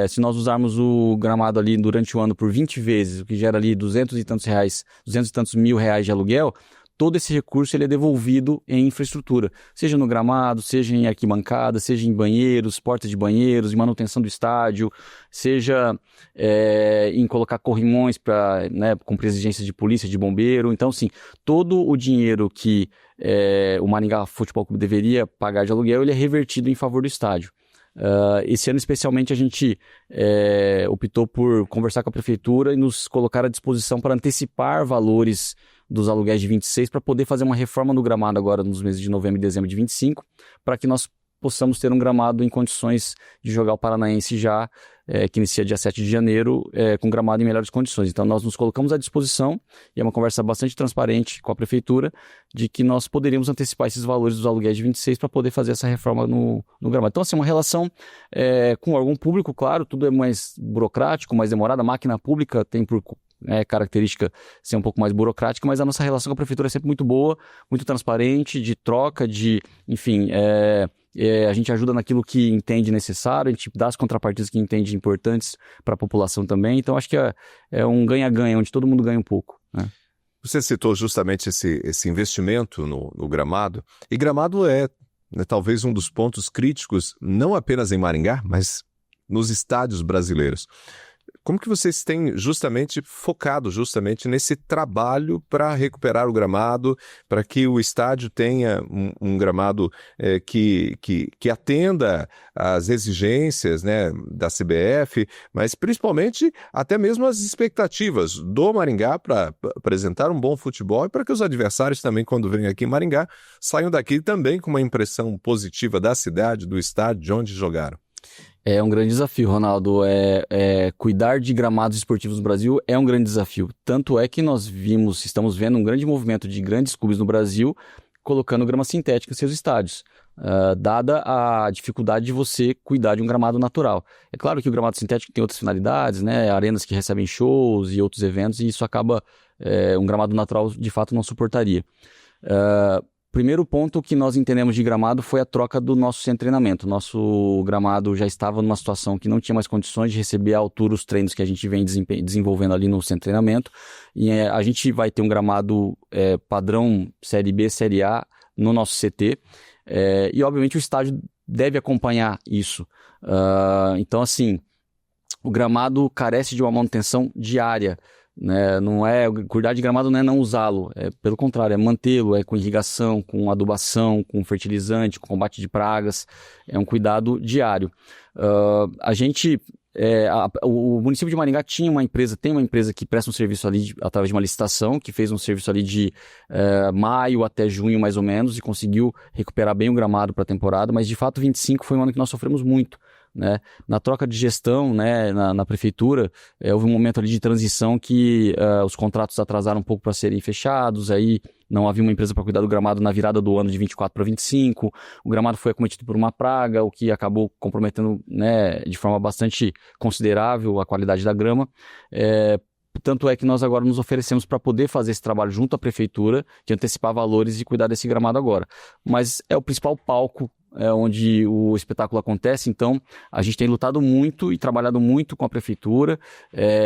se nós usarmos o gramado ali durante o ano por 20 vezes, o que gera ali 200 e tantos mil reais de aluguel, todo esse recurso ele é devolvido em infraestrutura, seja no gramado, seja em arquibancada, seja em banheiros, portas de banheiros, em manutenção do estádio, seja em colocar corrimões para cumprir exigências de polícia, de bombeiro. Então, sim, todo o dinheiro que o Maringá Futebol Clube deveria pagar de aluguel, ele é revertido em favor do estádio. Esse ano, especialmente, a gente optou por conversar com a prefeitura e nos colocar à disposição para antecipar valores dos aluguéis de 26 para poder fazer uma reforma no gramado agora nos meses de novembro e dezembro de 25, para que nós possamos ter um gramado em condições de jogar o Paranaense já, que inicia dia 7 de janeiro, com gramado em melhores condições. Então nós nos colocamos à disposição, e é uma conversa bastante transparente com a prefeitura, de que nós poderíamos antecipar esses valores dos aluguéis de 26 para poder fazer essa reforma no gramado. Então, assim, uma relação com o órgão público, claro, tudo é mais burocrático, mais demorado, a máquina pública tem por característica ser um pouco mais burocrática, mas a nossa relação com a prefeitura é sempre muito boa, muito transparente, de troca, enfim, a gente ajuda naquilo que entende necessário, a gente dá as contrapartidas que entende importantes para a população também. Então acho que é um ganha-ganha, onde todo mundo ganha um pouco, né? Você citou justamente esse investimento no gramado, e gramado é talvez um dos pontos críticos, não apenas em Maringá, mas nos estádios brasileiros. Como que vocês têm focado nesse trabalho para recuperar o gramado, para que o estádio tenha um gramado que atenda às exigências, né, da CBF, mas principalmente até mesmo as expectativas do Maringá para apresentar um bom futebol e para que os adversários também, quando vêm aqui em Maringá, saiam daqui também com uma impressão positiva da cidade, do estádio, de onde jogaram? É um grande desafio, Ronaldo. Cuidar de gramados esportivos no Brasil é um grande desafio. Tanto é que estamos vendo um grande movimento de grandes clubes no Brasil colocando grama sintética em seus estádios, dada a dificuldade de você cuidar de um gramado natural. É claro que o gramado sintético tem outras finalidades, né? Arenas que recebem shows e outros eventos, e isso acaba, um gramado natural de fato não suportaria. Primeiro ponto que nós entendemos de gramado foi a troca do nosso centro de treinamento. Nosso gramado já estava numa situação que não tinha mais condições de receber à altura os treinos que a gente vem desenvolvendo ali no centro de treinamento. E a gente vai ter um gramado padrão Série B, Série A no nosso CT. E obviamente o estádio deve acompanhar isso. Então, assim, o gramado carece de uma manutenção diária, né? Cuidar de gramado não é não usá-lo, pelo contrário, é mantê-lo, com irrigação, com adubação, com fertilizante, com combate de pragas, é um cuidado diário. O município de Maringá tem uma empresa que presta um serviço ali através de uma licitação, que fez um serviço ali de maio até junho mais ou menos, e conseguiu recuperar bem o gramado para a temporada, mas de fato 25 foi um ano que nós sofremos muito, né? Na troca de gestão, né, na prefeitura, houve um momento ali de transição que os contratos atrasaram um pouco para serem fechados, aí não havia uma empresa para cuidar do gramado na virada do ano de 24 para 25, o gramado foi acometido por uma praga, o que acabou comprometendo, né, de forma bastante considerável a qualidade da grama. tanto é que nós agora nos oferecemos para poder fazer esse trabalho junto à prefeitura, de antecipar valores e cuidar desse gramado agora. Mas é o principal palco onde o espetáculo acontece, então a gente tem lutado muito e trabalhado muito com a prefeitura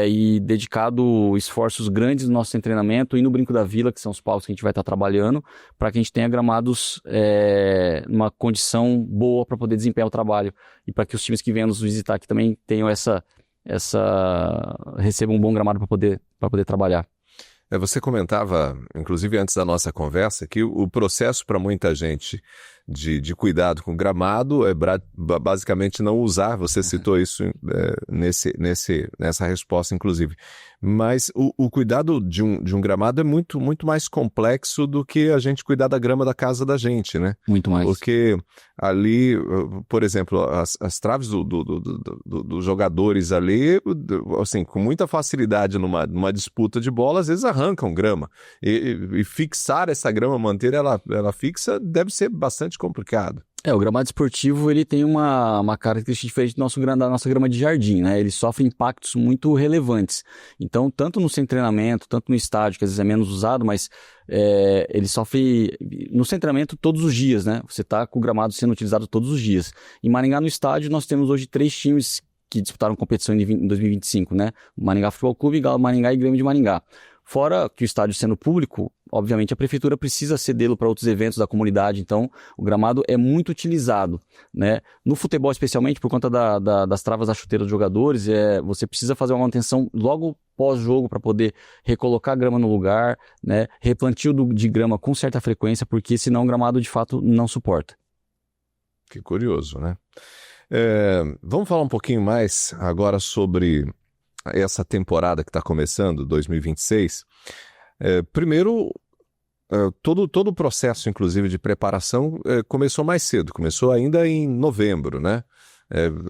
e dedicado esforços grandes no nosso treinamento e no Brinco da Vila, que são os palcos que a gente vai estar trabalhando, para que a gente tenha gramados numa condição boa para poder desempenhar o trabalho e para que os times que venham nos visitar aqui também tenham recebam um bom gramado para poder trabalhar. Você comentava, inclusive antes da nossa conversa, que o processo para muita gente de cuidado com o gramado é basicamente não usar, você citou isso nessa resposta, inclusive. Mas o cuidado de um gramado é muito, muito mais complexo do que a gente cuidar da grama da casa da gente, né? Muito mais. Porque ali, por exemplo, as traves dos jogadores ali, assim, com muita facilidade numa disputa de bola, às vezes arrancam grama. E fixar essa grama, manter ela fixa, deve ser bastante complicado. O gramado esportivo ele tem uma característica diferente da nossa grama de jardim, né? Ele sofre impactos muito relevantes. Então, tanto no centro de treinamento, tanto no estádio, que às vezes é menos usado, mas ele sofre no centro de treinamento todos os dias, né? Você está com o gramado sendo utilizado todos os dias. Em Maringá, no estádio, nós temos hoje 3 times que disputaram competição em 2025, né? Maringá Futebol Clube, Galo Maringá e Grêmio de Maringá. Fora que o estádio sendo público, obviamente a prefeitura precisa cedê-lo para outros eventos da comunidade, então o gramado é muito utilizado, né? No futebol especialmente, por conta das travas da chuteira dos jogadores, você precisa fazer uma manutenção logo pós-jogo para poder recolocar a grama no lugar, né? Replantio de grama com certa frequência, porque senão o gramado de fato não suporta. Que curioso, né? Vamos falar um pouquinho mais agora sobre essa temporada que está começando, 2026. Primeiro, todo o processo, inclusive, de preparação começou mais cedo, começou ainda em novembro, né?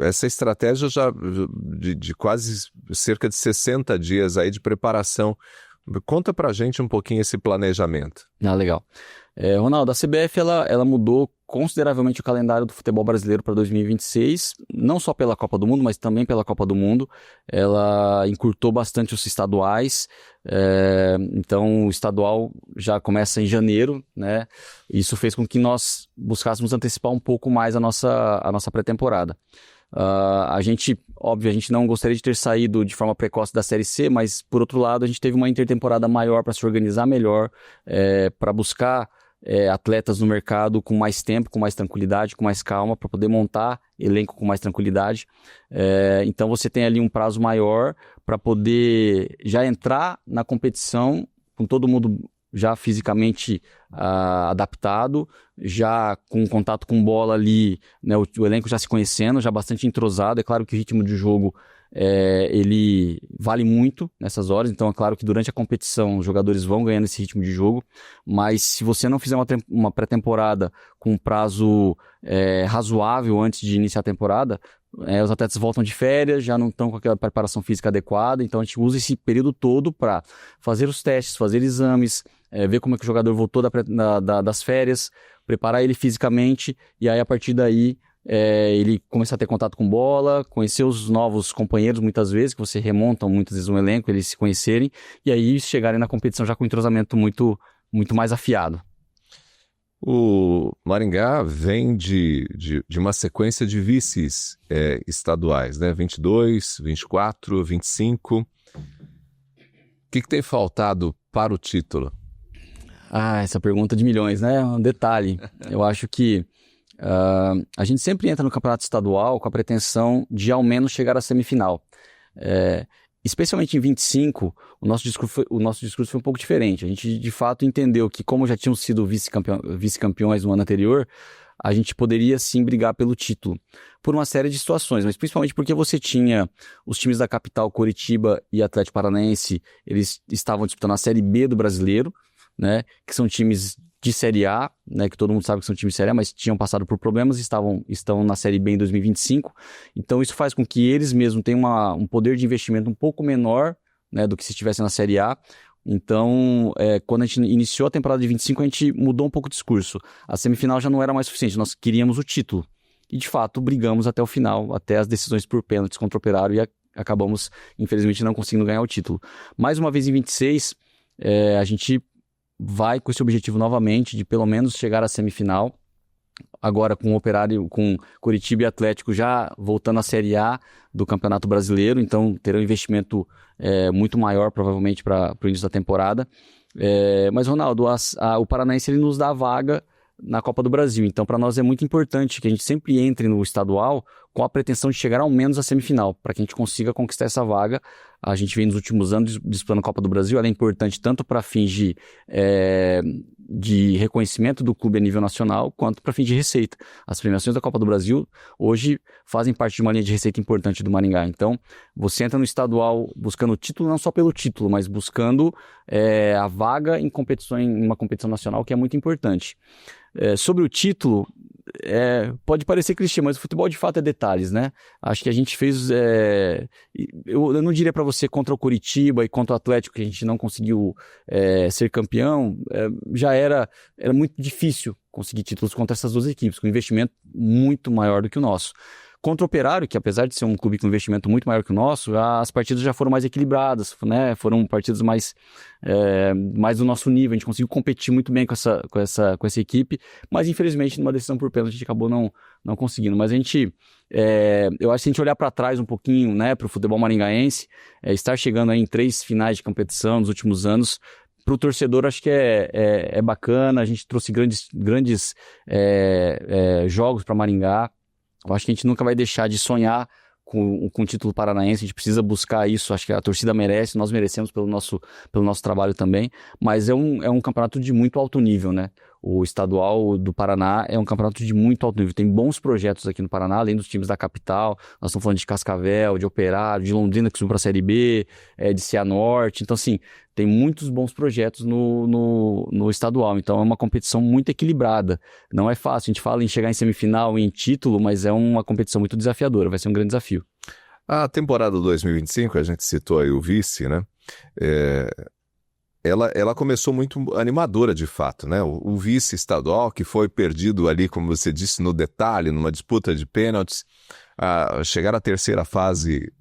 Essa estratégia já de quase cerca de 60 dias aí de preparação. Conta pra gente um pouquinho esse planejamento. Legal. Ronaldo, a CBF ela mudou consideravelmente o calendário do futebol brasileiro para 2026, não só pela Copa do Mundo, mas também pela Copa do Mundo. Ela encurtou bastante os estaduais, então o estadual já começa em janeiro, né? Isso fez com que nós buscássemos antecipar um pouco mais a nossa pré-temporada. A gente não gostaria de ter saído de forma precoce da Série C, mas por outro lado a gente teve uma intertemporada maior para se organizar melhor, para buscar atletas no mercado com mais tempo, com mais tranquilidade, com mais calma, para poder montar elenco com mais tranquilidade. Então você tem ali um prazo maior para poder já entrar na competição com todo mundo já fisicamente adaptado, já com contato com bola ali, né, o elenco já se conhecendo, já bastante entrosado. É claro que o ritmo de jogo ele vale muito nessas horas, então é claro que durante a competição os jogadores vão ganhando esse ritmo de jogo, mas se você não fizer uma pré-temporada com um prazo razoável antes de iniciar a temporada, os atletas voltam de férias, já não estão com aquela preparação física adequada, então a gente usa esse período todo para fazer os testes, fazer exames, ver como é que o jogador voltou das férias, preparar ele fisicamente, e aí a partir daí ele começar a ter contato com bola, conhecer os novos companheiros muitas vezes, que você remonta muitas vezes um elenco, eles se conhecerem, e aí chegarem na competição já com um entrosamento muito, muito mais afiado. O Maringá vem de uma sequência de vices estaduais, né? 22, 24, 25. O que tem faltado para o título? Essa pergunta de milhões, né? Um detalhe. Eu acho que a gente sempre entra no campeonato estadual com a pretensão de ao menos chegar à semifinal. Especialmente em 25, o nosso discurso foi um pouco diferente. A gente, de fato, entendeu que, como já tínhamos sido vice-campeões no ano anterior, a gente poderia, sim, brigar pelo título. Por uma série de situações, mas principalmente porque você tinha os times da capital, Coritiba e Atlético Paranaense, eles estavam disputando a Série B do Brasileiro, né, que são times de Série A, né, que todo mundo sabe que são times de Série A, mas tinham passado por problemas e estão na Série B em 2025. Então isso faz com que eles mesmos tenham um poder de investimento um pouco menor, né, do que se estivessem na Série A. Então, quando a gente iniciou a temporada de 25, a gente mudou um pouco o discurso. A semifinal já não era mais suficiente, nós queríamos o título. E, de fato, brigamos até o final, até as decisões por pênaltis contra o Operário acabamos, infelizmente, não conseguindo ganhar o título. Mais uma vez em 26, a gente vai com esse objetivo novamente de pelo menos chegar à semifinal, agora com o Operário, com Coritiba e Atlético já voltando à Série A do Campeonato Brasileiro, então terá um investimento muito maior provavelmente para o início da temporada. Mas, Ronaldo, o Paranaense ele nos dá a vaga na Copa do Brasil, então para nós é muito importante que a gente sempre entre no estadual com a pretensão de chegar ao menos à semifinal, para que a gente consiga conquistar essa vaga. A gente vem nos últimos anos disputando a Copa do Brasil, ela é importante tanto para fins de reconhecimento do clube a nível nacional, quanto para fins de receita. As premiações da Copa do Brasil hoje fazem parte de uma linha de receita importante do Maringá. Então, você entra no estadual buscando o título, não só pelo título, mas buscando a vaga em uma competição nacional, que é muito importante. Sobre o título, pode parecer clichê, mas o futebol de fato é detalhes, né? Acho que a gente fez, eu não diria para você contra o Coritiba e contra o Atlético que a gente não conseguiu ser campeão, já era muito difícil conseguir títulos contra essas duas equipes, com um investimento muito maior do que o nosso. Contra o Operário, que apesar de ser um clube com investimento muito maior que o nosso, as partidas já foram mais equilibradas, né? Foram partidas mais do nosso nível, a gente conseguiu competir muito bem com essa equipe, mas infelizmente numa decisão por pênalti a gente acabou não conseguindo. Mas a gente, eu acho que se a gente olhar para trás um pouquinho, né, para o futebol maringaense, estar chegando aí em 3 finais de competição nos últimos anos, para o torcedor acho que é bacana, a gente trouxe grandes jogos para Maringá. Eu acho que a gente nunca vai deixar de sonhar com o título paranaense, a gente precisa buscar isso, acho que a torcida merece, nós merecemos pelo nosso trabalho também, mas é um campeonato de muito alto nível, né? O estadual do Paraná é um campeonato de muito alto nível, tem bons projetos aqui no Paraná, além dos times da capital, nós estamos falando de Cascavel, de Operário, de Londrina que subiu para a Série B, de Cianorte, então assim, tem muitos bons projetos no estadual, então é uma competição muito equilibrada, não é fácil, a gente fala em chegar em semifinal, em título, mas é uma competição muito desafiadora, vai ser um grande desafio. A temporada 2025, a gente citou aí o vice, né? Ela começou muito animadora de fato, né? O vice estadual que foi perdido ali, como você disse, no detalhe, numa disputa de pênaltis, chegar à terceira fase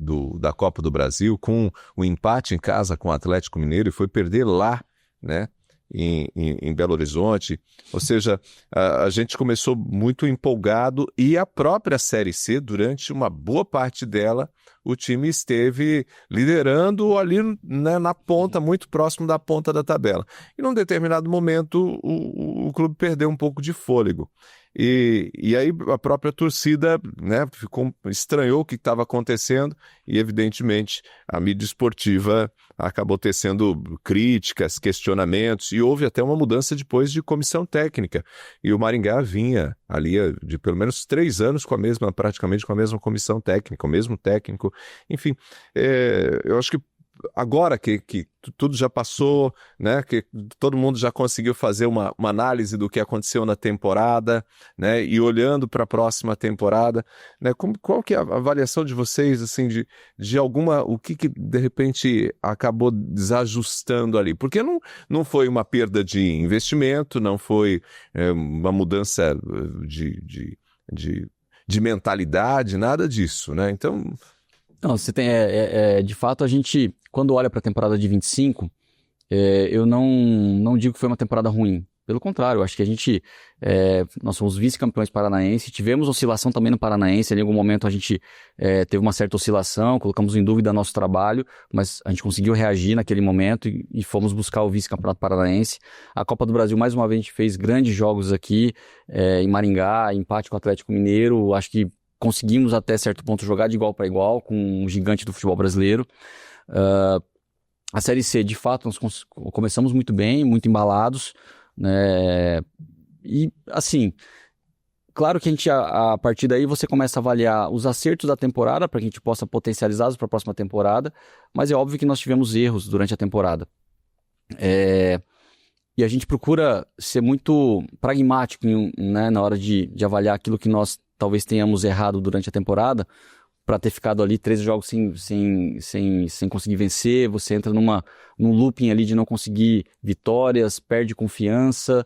da Copa do Brasil com o empate em casa com o Atlético Mineiro e foi perder lá, né? Em Belo Horizonte, ou seja, a gente começou muito empolgado e a própria Série C, durante uma boa parte dela, o time esteve liderando ali, né, na ponta, muito próximo da ponta da tabela. E num determinado momento o clube perdeu um pouco de fôlego. E aí a própria torcida, né, estranhou o que estava acontecendo e, evidentemente, a mídia esportiva acabou tecendo críticas, questionamentos e houve até uma mudança depois de comissão técnica. E o Maringá vinha ali de pelo menos 3 anos praticamente com a mesma comissão técnica, o mesmo técnico. Enfim, eu acho que agora que tudo já passou, né, que todo mundo já conseguiu fazer uma análise do que aconteceu na temporada, né, e olhando para a próxima temporada, né, qual que é a avaliação de vocês, assim, de o que de repente acabou desajustando ali? Porque não foi uma perda de investimento, não foi uma mudança de mentalidade, nada disso, né, então... Não, você tem, de fato, a gente, quando olha para a temporada de 25, eu não digo que foi uma temporada ruim. Pelo contrário, eu acho que nós somos vice-campeões paranaenses, tivemos oscilação também no Paranaense, em algum momento a gente teve uma certa oscilação, colocamos em dúvida nosso trabalho, mas a gente conseguiu reagir naquele momento e fomos buscar o vice-campeonato paranaense. A Copa do Brasil, mais uma vez, a gente fez grandes jogos aqui, em Maringá, empate com o Atlético Mineiro, acho que conseguimos até certo ponto jogar de igual para igual com um gigante do futebol brasileiro. A Série C, de fato, nós começamos muito bem, muito embalados, né? E, assim, claro que a partir daí você começa a avaliar os acertos da temporada para que a gente possa potencializá-los para a próxima temporada, mas é óbvio que nós tivemos erros durante a temporada. E a gente procura ser muito pragmático, né, na hora de avaliar aquilo que nós talvez tenhamos errado durante a temporada, para ter ficado ali 13 jogos sem conseguir vencer, você entra num looping ali de não conseguir vitórias, perde confiança,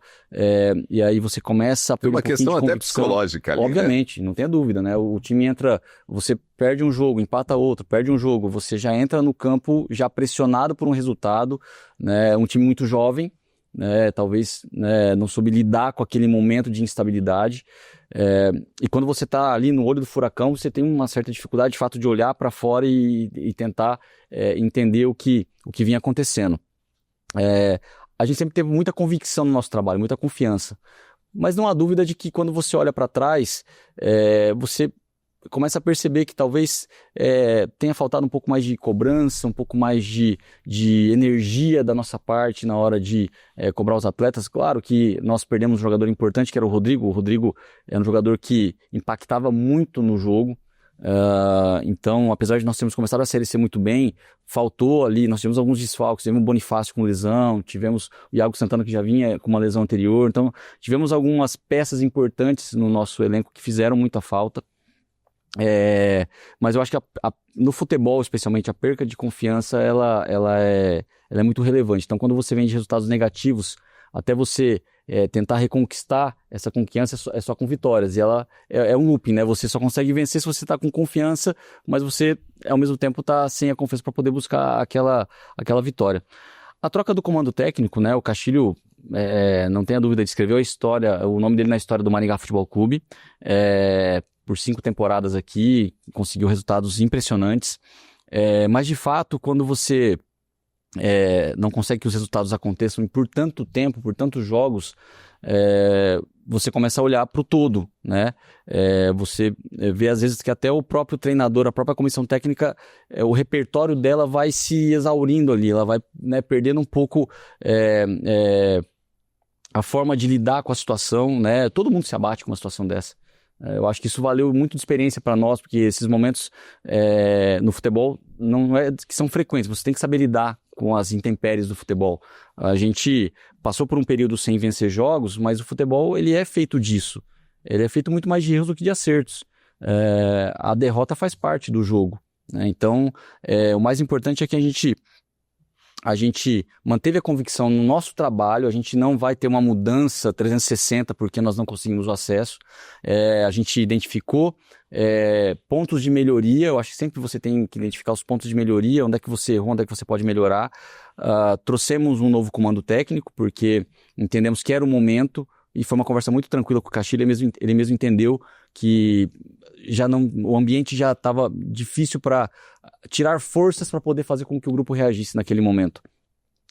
e aí você começa a Tem uma perder questão de até convicção. psicológica ali, Obviamente, não tenha dúvida, né? O time entra, você perde um jogo, empata outro, perde um jogo, você já entra no campo já pressionado por um resultado, né? Um time muito jovem, né, talvez, né, não soube lidar com aquele momento de instabilidade, e quando você está ali no olho do furacão, você tem uma certa dificuldade de fato de olhar para fora e tentar entender o que vinha acontecendo. A gente sempre teve muita convicção no nosso trabalho, muita confiança, mas não há dúvida de que quando você olha para trás, você começa a perceber que talvez tenha faltado um pouco mais de cobrança, um pouco mais de energia da nossa parte na hora de cobrar os atletas. Claro que nós perdemos um jogador importante, que era o Rodrigo. O Rodrigo era um jogador que impactava muito no jogo. Então, apesar de nós termos começado a Série C muito bem, faltou ali, nós tivemos alguns desfalques, tivemos o Bonifácio com lesão, tivemos o Iago Santana que já vinha com uma lesão anterior, então tivemos algumas peças importantes no nosso elenco que fizeram muita falta. Mas eu acho que no futebol, especialmente, a perca de confiança ela é muito relevante. Então, quando você vem de resultados negativos, até você tentar reconquistar essa confiança é só com vitórias. E ela é um looping, né? Você só consegue vencer se você está com confiança, mas você, ao mesmo tempo, está sem a confiança para poder buscar aquela vitória. A troca do comando técnico, né? O Castilho, não tenha dúvida, de escrever o nome dele na história do Maringá Futebol Clube. Por 5 temporadas aqui, conseguiu resultados impressionantes, mas de fato, quando você não consegue que os resultados aconteçam por tanto tempo, por tantos jogos, você começa a olhar para o todo, né? Você vê às vezes que até o próprio treinador, a própria comissão técnica, o repertório dela vai se exaurindo ali, ela vai, né, perdendo um pouco a forma de lidar com a situação, né? Todo mundo se abate com uma situação dessa. Eu acho que isso valeu muito de experiência para nós, porque esses momentos no futebol não é que são frequentes, você tem que saber lidar com as intempéries do futebol. A gente passou por um período sem vencer jogos, mas o futebol ele é feito disso. Ele é feito muito mais de erros do que de acertos. A derrota faz parte do jogo, né? Então, o mais importante é que a gente manteve a convicção no nosso trabalho, a gente não vai ter uma mudança 360 porque nós não conseguimos o acesso. A gente identificou pontos de melhoria, eu acho que sempre você tem que identificar os pontos de melhoria, onde é que você errou, onde é que você pode melhorar. Trouxemos um novo comando técnico, porque entendemos que era o momento, e foi uma conversa muito tranquila com o Castilho, ele mesmo entendeu que o ambiente já estava difícil para tirar forças para poder fazer com que o grupo reagisse naquele momento.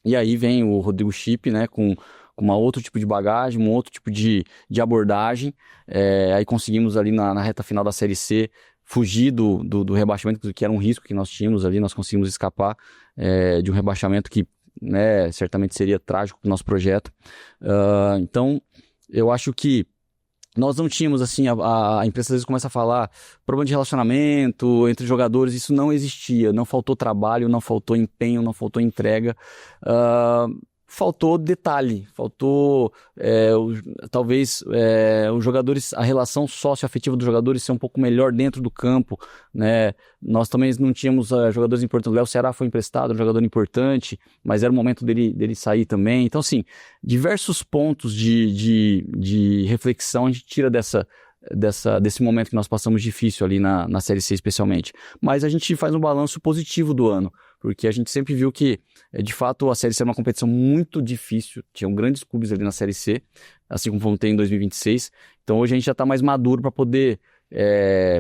E aí vem o Rodrigo Chip, né, com uma outro tipo de bagagem, um outro tipo de abordagem. Aí conseguimos ali na reta final da Série C fugir do rebaixamento, que era um risco que nós tínhamos ali, nós conseguimos escapar de um rebaixamento que, né, certamente seria trágico para o nosso projeto. Então, eu acho que nós não tínhamos, assim, a imprensa às vezes começa a falar problema de relacionamento entre jogadores, isso não existia, não faltou trabalho, não faltou empenho, não faltou entrega, faltou detalhe, faltou talvez os jogadores, a relação socioafetiva dos jogadores ser um pouco melhor dentro do campo, né? Nós também não tínhamos jogadores importantes. O Léo Ceará foi emprestado, um jogador importante, mas era o momento dele sair também. Então, assim, diversos pontos de reflexão a gente tira desse momento que nós passamos difícil ali na Série C especialmente. Mas a gente faz um balanço positivo do ano, porque a gente sempre viu que, de fato, a Série C era uma competição muito difícil, tinham grandes clubes ali na Série C, assim como vão ter em 2026, então hoje a gente já está mais maduro para poder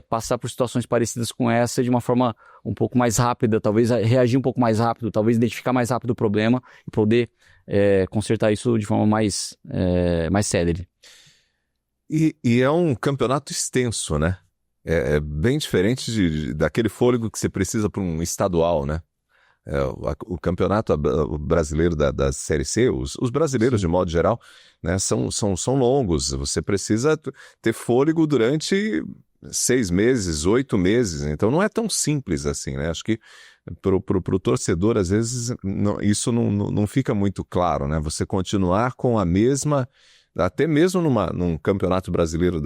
passar por situações parecidas com essa de uma forma um pouco mais rápida, talvez reagir um pouco mais rápido, talvez identificar mais rápido o problema e poder consertar isso de forma mais célere. E é um campeonato extenso, né? É bem diferente daquele fôlego que você precisa para um estadual, né? O campeonato brasileiro da Série C, os brasileiros, sim, de modo geral, né, são longos. Você precisa ter fôlego durante 6 meses, 8 meses. Então não é tão simples assim, né? Acho que pro torcedor, às vezes, isso não fica muito claro, né? Você continuar com a mesma... Até mesmo num campeonato brasileiro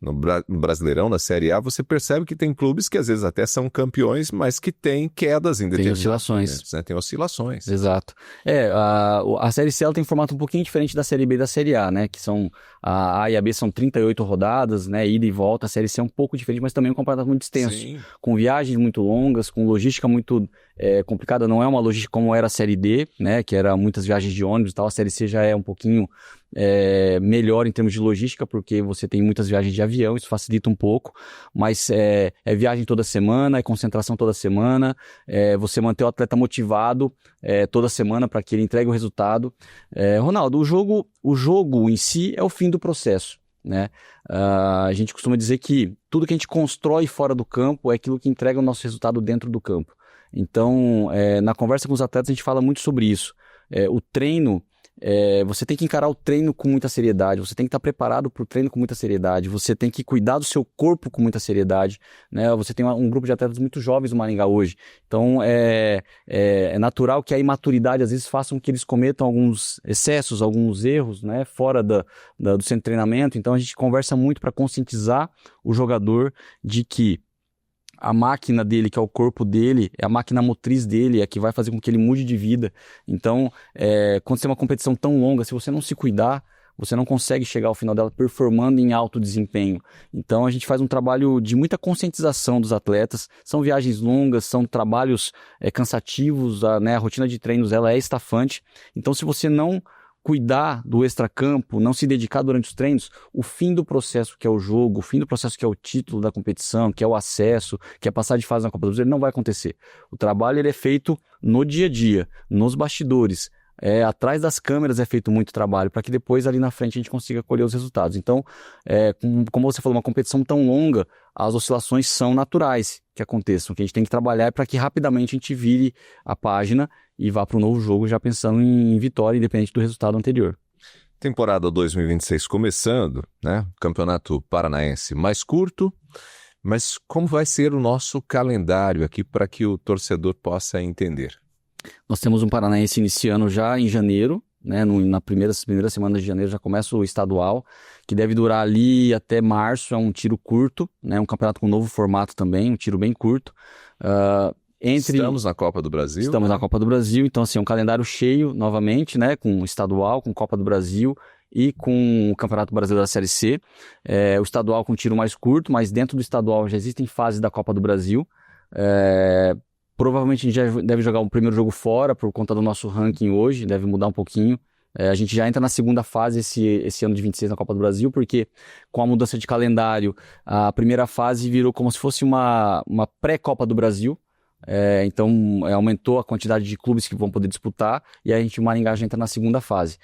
no Brasileirão, na Série A, você percebe que tem clubes que às vezes até são campeões, mas que têm quedas em determinados oscilações. momentos, né? Tem oscilações. Exato. A Série C ela tem um formato um pouquinho diferente da Série B e da Série A, né? Que são a e a B são 38 rodadas, né? Ida e volta. A Série C é um pouco diferente, mas também é um campeonato muito extenso. Sim. Com viagens muito longas, com logística muito complicada. Não é uma logística como era a Série D, né? Que era muitas viagens de ônibus e tal. A Série C já é um pouquinho melhor em termos de logística, porque você tem muitas viagens de avião, isso facilita um pouco, mas é viagem toda semana, é concentração toda semana, você manter o atleta motivado toda semana para que ele entregue o resultado. Ronaldo, o jogo em si é o fim do processo, né? A gente costuma dizer que tudo que a gente constrói fora do campo é aquilo que entrega o nosso resultado dentro do campo. Então, na conversa com os atletas a gente fala muito sobre isso. O treino, você tem que encarar o treino com muita seriedade, você tem que estar preparado para o treino com muita seriedade, você tem que cuidar do seu corpo com muita seriedade, né? Você tem um grupo de atletas muito jovens no Maringá hoje, então é natural que a imaturidade às vezes faça com que eles cometam alguns excessos, alguns erros, né? Fora do centro de treinamento. Então a gente conversa muito para conscientizar o jogador de que a máquina dele, que é o corpo dele, é a máquina motriz dele, é a que vai fazer com que ele mude de vida. Então, quando você tem uma competição tão longa, se você não se cuidar, você não consegue chegar ao final dela performando em alto desempenho. Então, a gente faz um trabalho de muita conscientização dos atletas. São viagens longas, são trabalhos cansativos, a rotina de treinos ela é estafante. Então, se você não cuidar do extracampo, não se dedicar durante os treinos, o fim do processo que é o jogo, o fim do processo que é o título da competição, que é o acesso, que é passar de fase na Copa do Brasil, não vai acontecer. O trabalho ele é feito no dia a dia, nos bastidores. Atrás das câmeras é feito muito trabalho para que depois ali na frente a gente consiga colher os resultados. Então, como você falou, uma competição tão longa, as oscilações são naturais que aconteçam. O que a gente tem que trabalhar é para que rapidamente a gente vire a página e vá para um novo jogo já pensando em vitória, independente do resultado anterior. Temporada 2026 começando, né? Campeonato Paranaense mais curto, mas como vai ser o nosso calendário aqui para que o torcedor possa entender? Nós temos um Paranaense iniciando já em janeiro, né? Na primeira semana de janeiro já começa o estadual, que deve durar ali até março. É um tiro curto, né? Um campeonato com um novo formato também, um tiro bem curto. Estamos na Copa do Brasil. Estamos na Copa do Brasil, então assim, um calendário cheio novamente, né? Com estadual, com Copa do Brasil e com o Campeonato Brasileiro da Série C. O estadual com um tiro mais curto, mas dentro do estadual já existem fases da Copa do Brasil. Provavelmente a gente já deve jogar o primeiro jogo fora por conta do nosso ranking hoje, deve mudar um pouquinho. A gente já entra na segunda fase esse ano de 26 na Copa do Brasil, porque com a mudança de calendário, a primeira fase virou como se fosse uma pré-Copa do Brasil. Então aumentou a quantidade de clubes que vão poder disputar, e aí o Maringá já entra na segunda fase.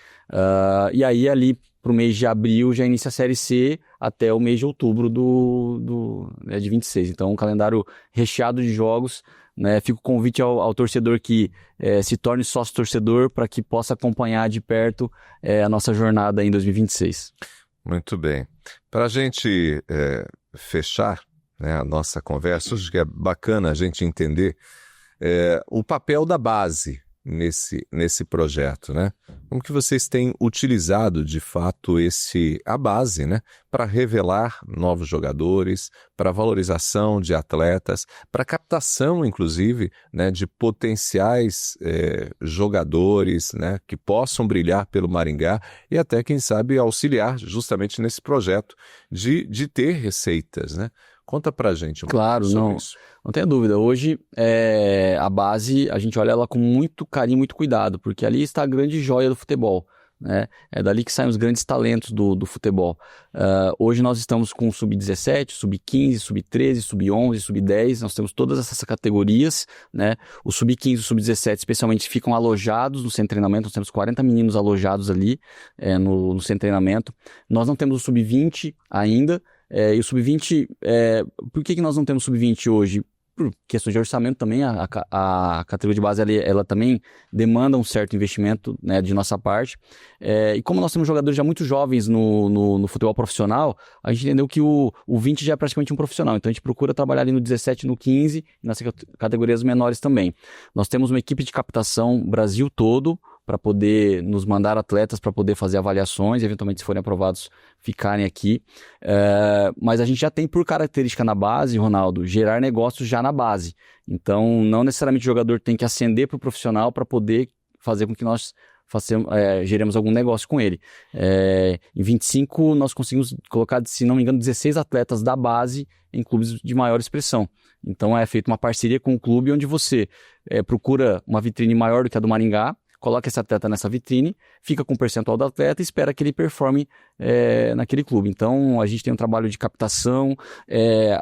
E aí ali para o mês de abril já inicia a Série C até o mês de outubro de 26. Então um calendário recheado de jogos, né? Fica o convite ao torcedor que se torne sócio-torcedor para que possa acompanhar de perto a nossa jornada em 2026. Muito bem. Para a gente fechar, né, a nossa conversa, acho que é bacana a gente entender o papel da base nesse projeto, né? Como que vocês têm utilizado de fato a base, né, para revelar novos jogadores, para valorização de atletas, para captação, inclusive, né, de potenciais jogadores, né, que possam brilhar pelo Maringá e até, quem sabe, auxiliar justamente nesse projeto de ter receitas, né? Conta pra gente um pouco sobre isso. Não tenha dúvida. Hoje, a base, a gente olha ela com muito carinho, muito cuidado, porque ali está a grande joia do futebol, né? É dali que saem os grandes talentos do futebol. Hoje nós estamos com o Sub-17, Sub-15, Sub-13, Sub-11, Sub-10, nós temos todas essas categorias, né? O Sub-15 e o Sub-17 especialmente ficam alojados no centro de treinamento, nós temos 40 meninos alojados ali no centro de treinamento. Nós não temos o Sub-20 ainda. E o Sub-20, por que nós não temos Sub-20 hoje? Por questões de orçamento também, a categoria de base ela também demanda um certo investimento, né, de nossa parte. E como nós temos jogadores já muito jovens no futebol profissional, a gente entendeu que o 20 já é praticamente um profissional. Então a gente procura trabalhar ali no 17, no 15 e nas categorias menores também. Nós temos uma equipe de captação Brasil todo, para poder nos mandar atletas para poder fazer avaliações, eventualmente se forem aprovados, ficarem aqui. Mas a gente já tem por característica na base, Ronaldo, gerar negócios já na base. Então, não necessariamente o jogador tem que ascender para o profissional para poder fazer com que nós geremos algum negócio com ele. Em 25, nós conseguimos colocar, se não me engano, 16 atletas da base em clubes de maior expressão. Então, é feita uma parceria com o clube onde você procura uma vitrine maior do que a do Maringá, coloca esse atleta nessa vitrine, fica com o percentual do atleta e espera que ele performe naquele clube. Então, a gente tem um trabalho de captação,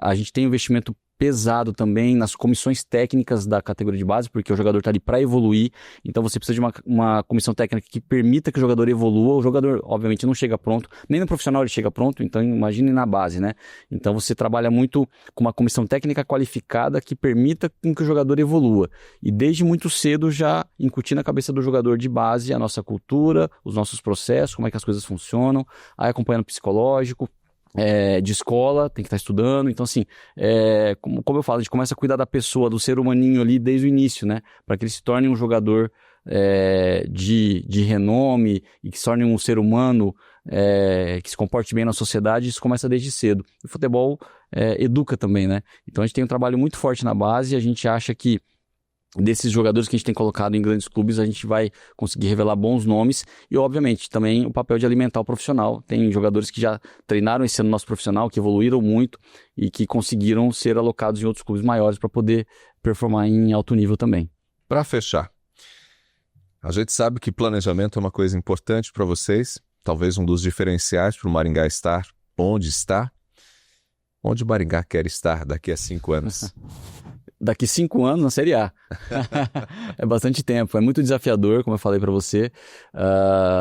a gente tem um investimento pesado também nas comissões técnicas da categoria de base, porque o jogador está ali para evoluir, então você precisa de uma comissão técnica que permita que o jogador evolua. O jogador, obviamente, não chega pronto, nem no profissional ele chega pronto, então imagine na base, né? Então você trabalha muito com uma comissão técnica qualificada que permita que o jogador evolua, e desde muito cedo já incutir na cabeça do jogador de base a nossa cultura, os nossos processos, como é que as coisas funcionam, aí acompanhando o psicológico, de escola, tem que estar estudando. Então, assim, como eu falo, a gente começa a cuidar da pessoa, do ser humaninho ali desde o início, né? Para que ele se torne um jogador de renome e que se torne um ser humano que se comporte bem na sociedade. Isso começa desde cedo. O futebol educa também, né? Então, a gente tem um trabalho muito forte na base e a gente acha que desses jogadores que a gente tem colocado em grandes clubes, a gente vai conseguir revelar bons nomes e, obviamente, também o papel de alimentar o profissional. Tem jogadores que já treinaram esse ano nosso profissional, que evoluíram muito e que conseguiram ser alocados em outros clubes maiores para poder performar em alto nível também. Para fechar, a gente sabe que planejamento é uma coisa importante para vocês, talvez um dos diferenciais para o Maringá estar onde está. Onde o Maringá quer estar daqui a 5 anos? Daqui 5 anos na Série A. É bastante tempo, é muito desafiador, como eu falei para você,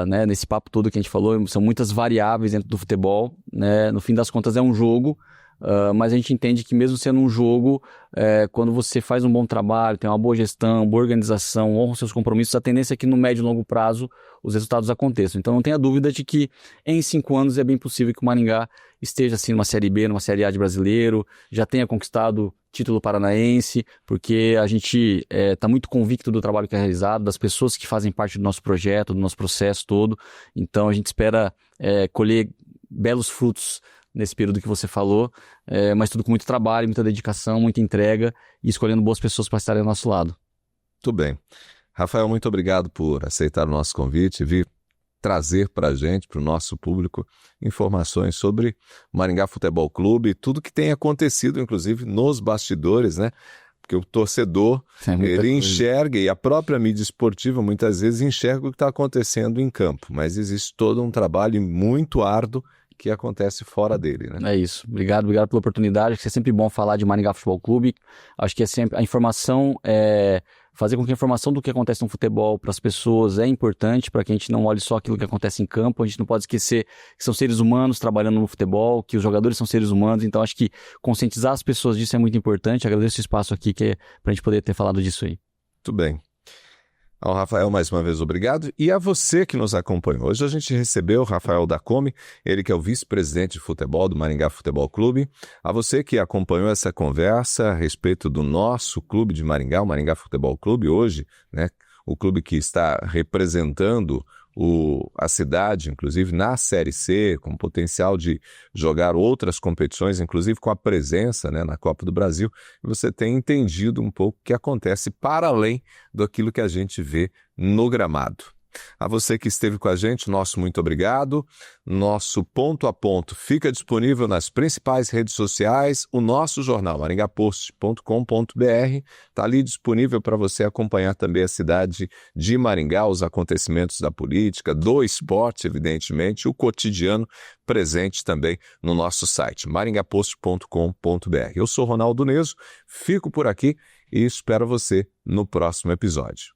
né? Nesse papo todo que a gente falou, são muitas variáveis dentro do futebol, né? No fim das contas é um jogo, mas a gente entende que mesmo sendo um jogo, quando você faz um bom trabalho, tem uma boa gestão, boa organização, honra os seus compromissos, a tendência é que no médio e longo prazo os resultados aconteçam. Então não tenha dúvida de que em 5 anos é bem possível que o Maringá esteja assim numa Série B, numa Série A de brasileiro, já tenha conquistado título paranaense, porque a gente está muito convicto do trabalho que é realizado, das pessoas que fazem parte do nosso projeto, do nosso processo todo. Então a gente espera colher belos frutos nesse período que você falou, mas tudo com muito trabalho, muita dedicação, muita entrega e escolhendo boas pessoas para estarem ao nosso lado. Tudo bem. Rafael, muito obrigado por aceitar o nosso convite e vir trazer para a gente, para o nosso público, informações sobre Maringá Futebol Clube e tudo que tem acontecido, inclusive, nos bastidores, né? Porque o torcedor, ele enxerga, e a própria mídia esportiva muitas vezes enxerga o que está acontecendo em campo, mas existe todo um trabalho muito árduo que acontece fora dele, né? É isso. Obrigado pela oportunidade. Acho que é sempre bom falar de Maringá Futebol Clube. Acho que é sempre a informação, fazer com que a informação do que acontece no futebol para as pessoas é importante, para que a gente não olhe só aquilo que acontece em campo. A gente não pode esquecer que são seres humanos trabalhando no futebol, que os jogadores são seres humanos. Então acho que conscientizar as pessoas disso é muito importante. Agradeço o espaço aqui para a gente poder ter falado disso aí. Muito bem. Ao Rafael, mais uma vez, obrigado. E a você que nos acompanhou. Hoje a gente recebeu o Rafael Dacome, ele que é o vice-presidente de futebol do Maringá Futebol Clube. A você que acompanhou essa conversa a respeito do nosso clube de Maringá, o Maringá Futebol Clube, hoje, né? O clube que está representando a cidade, inclusive na Série C, com potencial de jogar outras competições, inclusive com a presença, né, na Copa do Brasil, e você tem entendido um pouco o que acontece para além daquilo que a gente vê no gramado. A você que esteve com a gente, nosso muito obrigado. Nosso Ponto a Ponto fica disponível nas principais redes sociais. O nosso jornal, maringapost.com.br, está ali disponível para você acompanhar também a cidade de Maringá, os acontecimentos da política, do esporte, evidentemente, o cotidiano presente também no nosso site, maringapost.com.br. Eu sou Ronaldo Neso, fico por aqui e espero você no próximo episódio.